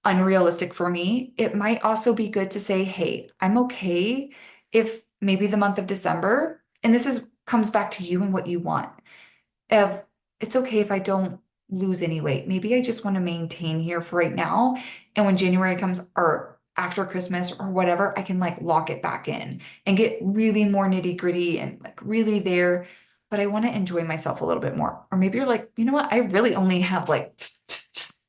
unrealistic for me, it might also be good to say, hey, I'm okay if maybe the month of December, and this is comes back to you and what you want. If it's okay if I don't lose any weight, maybe I just want to maintain here for right now. And when January comes or after Christmas or whatever, I can like lock it back in and get really more nitty gritty and like really there. But I want to enjoy myself a little bit more. Or maybe you're like, you know what? I really only have like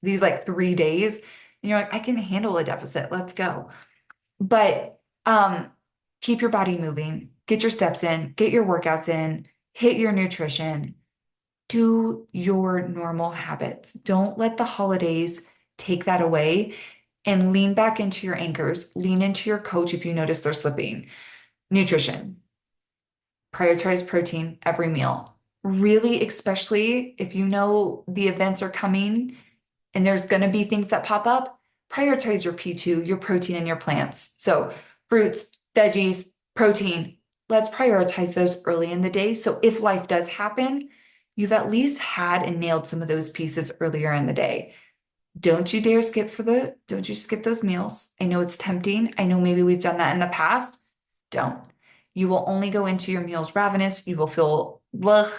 these like 3 days. And you're like, I can handle a deficit. Let's go. But keep your body moving, get your steps in, get your workouts in, hit your nutrition, do your normal habits. Don't let the holidays take that away and lean back into your anchors. Lean into your coach if you notice they're slipping. Nutrition. Prioritize protein every meal. Really, especially if you know the events are coming and there's going to be things that pop up, prioritize your P2, your protein, and your plants. So, fruits, veggies, protein. Let's prioritize those early in the day. So, if life does happen, you've at least had and nailed some of those pieces earlier in the day. Don't you skip those meals. I know it's tempting. I know maybe we've done that in the past. Don't. You will only go into your meals ravenous. You will feel, ugh.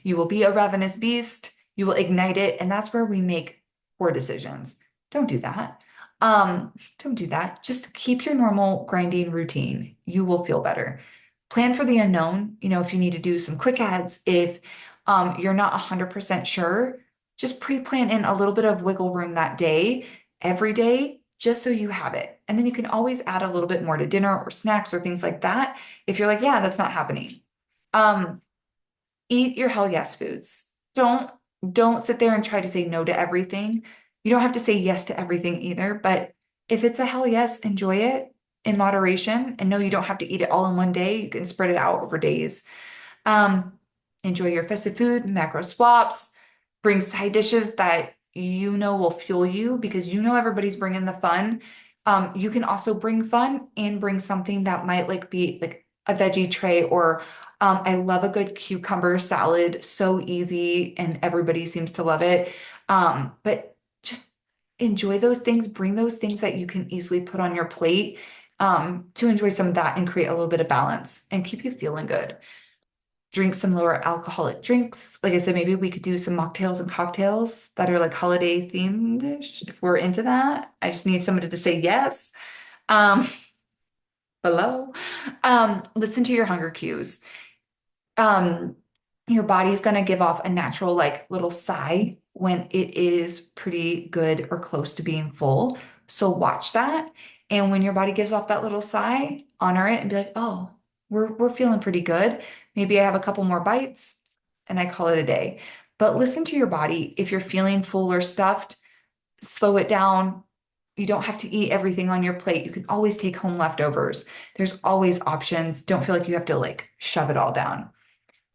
You will be a ravenous beast. You will ignite it. And that's where we make poor decisions. Don't do that. Don't do that. Just keep your normal grinding routine. You will feel better. Plan for the unknown. If you need to do some quick ads, if you're not 100% sure, just pre-plan in a little bit of wiggle room that day, every day, just so you have it. And then you can always add a little bit more to dinner or snacks or things like that if you're like, yeah, that's not happening. Um, Eat your hell yes foods. Don't sit there and try to say no to everything. You don't have to say yes to everything either, but if it's a hell yes, enjoy it in moderation. And no, you don't have to eat it all in one day. You can spread it out over days. Um, Enjoy your festive food, macro swaps, bring side dishes that will fuel you because everybody's bringing the fun. You can also bring fun and bring something that might be like a veggie tray or I love a good cucumber salad, so easy and everybody seems to love it. But just enjoy those things, bring those things that you can easily put on your plate to enjoy some of that and create a little bit of balance and keep you feeling good. Drink some lower alcoholic drinks. Like I said, maybe we could do some mocktails and cocktails that are like holiday themed-ish if we're into that. I just need somebody to say yes. Um, Hello. Listen to your hunger cues. Um, your body's gonna give off a natural like little sigh when it is pretty good or close to being full. So watch that. And when your body gives off that little sigh, honor it and be like, oh, we're feeling pretty good. Maybe I have a couple more bites and I call it a day. But listen to your body. If you're feeling full or stuffed, slow it down. You don't have to eat everything on your plate. You can always take home leftovers. There's always options. Don't feel like you have to like shove it all down.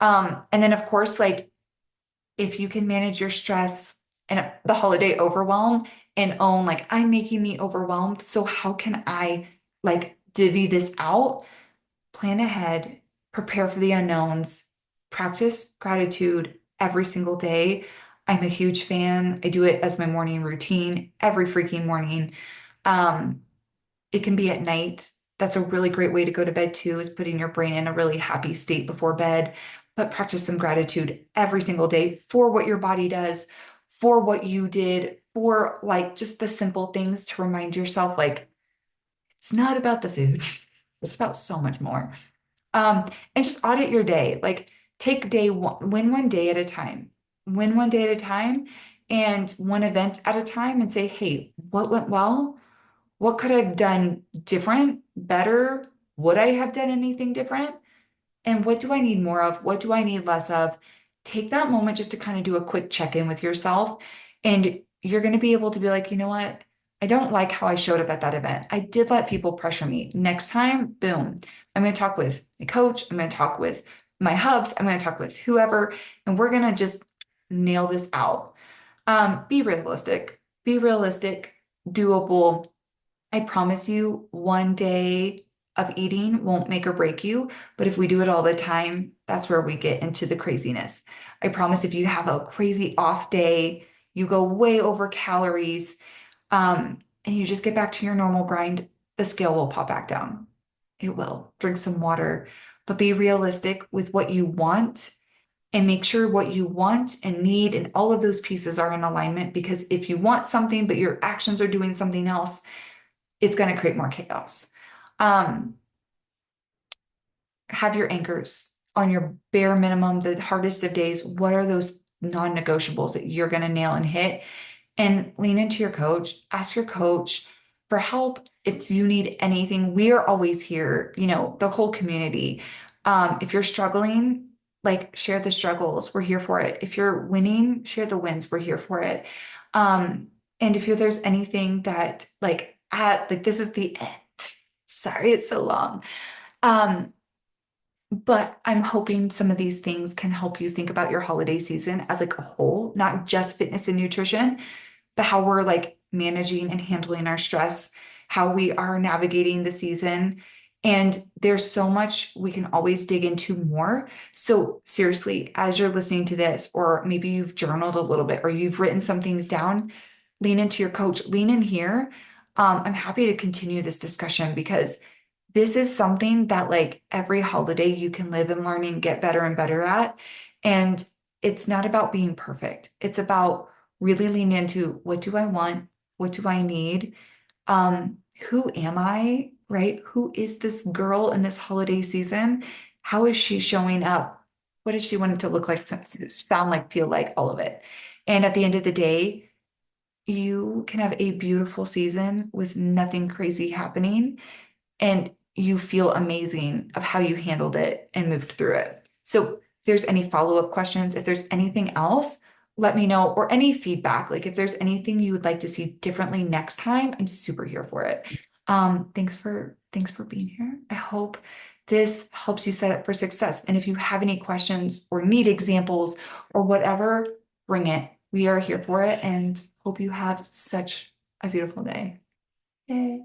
And then of course, like if you can manage your stress and the holiday overwhelm and own like I'm making me overwhelmed. So how can I like divvy this out? Plan ahead, prepare for the unknowns, practice gratitude every single day. I'm a huge fan. I do it as my morning routine every freaking morning. Um, it can be at night. That's a really great way to go to bed too, is putting your brain in a really happy state before bed. But practice some gratitude every single day for what your body does, for what you did, for like just the simple things to remind yourself like it's not about the food. It's about so much more. And just audit your day. Like take day one, win one day at a time, win one day at a time, and one event at a time, and say, hey, what went well? What could I have done different, better? Would I have done anything different? And what do I need more of? What do I need less of? Take that moment just to kind of do a quick check-in with yourself. And you're going to be able to be like, you know what? I don't like how I showed up at that event. I did let people pressure me. Next time, boom, I'm going to talk with my coach. I'm going to talk with my hubs. I'm going to talk with whoever, and we're going to just nail this out. Be realistic, doable. I promise you, one day of eating won't make or break you, but if we do it all the time, that's where we get into the craziness. I promise if you have a crazy off day, you go way over calories, and you just get back to your normal grind, the scale will pop back down. It will. Drink some water, but be realistic with what you want and make sure what you want and need and all of those pieces are in alignment, because if you want something, but your actions are doing something else, it's going to create more chaos. Um, have your anchors on your bare minimum, the hardest of days. What are those non-negotiables that you're going to nail and hit? And lean into your coach. Ask your coach for help if you need anything. We are always here, the whole community. If you're struggling, like share the struggles. We're here for it. If you're winning, share the wins. We're here for it. And if there's anything that this is the end. Sorry, it's so long. But I'm hoping some of these things can help you think about your holiday season as like a whole, not just fitness and nutrition, but how we're like managing and handling our stress, how we are navigating the season. And there's so much we can always dig into more. So, seriously, as you're listening to this, or maybe you've journaled a little bit, or you've written some things down, lean into your coach, lean in here. I'm happy to continue this discussion because this is something that, like, every holiday you can live and learn and get better and better at. And it's not about being perfect, it's about really leaning into what do I want? What do I need? Who am I, right? Who is this girl in this holiday season? How is she showing up? What does she want it to look like, sound like, feel like, all of it? And at the end of the day, you can have a beautiful season with nothing crazy happening, and you feel amazing of how you handled it and moved through it. So, if there's any follow-up questions, if there's anything else, let me know, or any feedback. Like, if there's anything you would like to see differently next time, I'm super here for it. Thanks for being here. I hope this helps you set up for success. And if you have any questions or need examples or whatever, bring it. We are here for it, and hope you have such a beautiful day. Yay.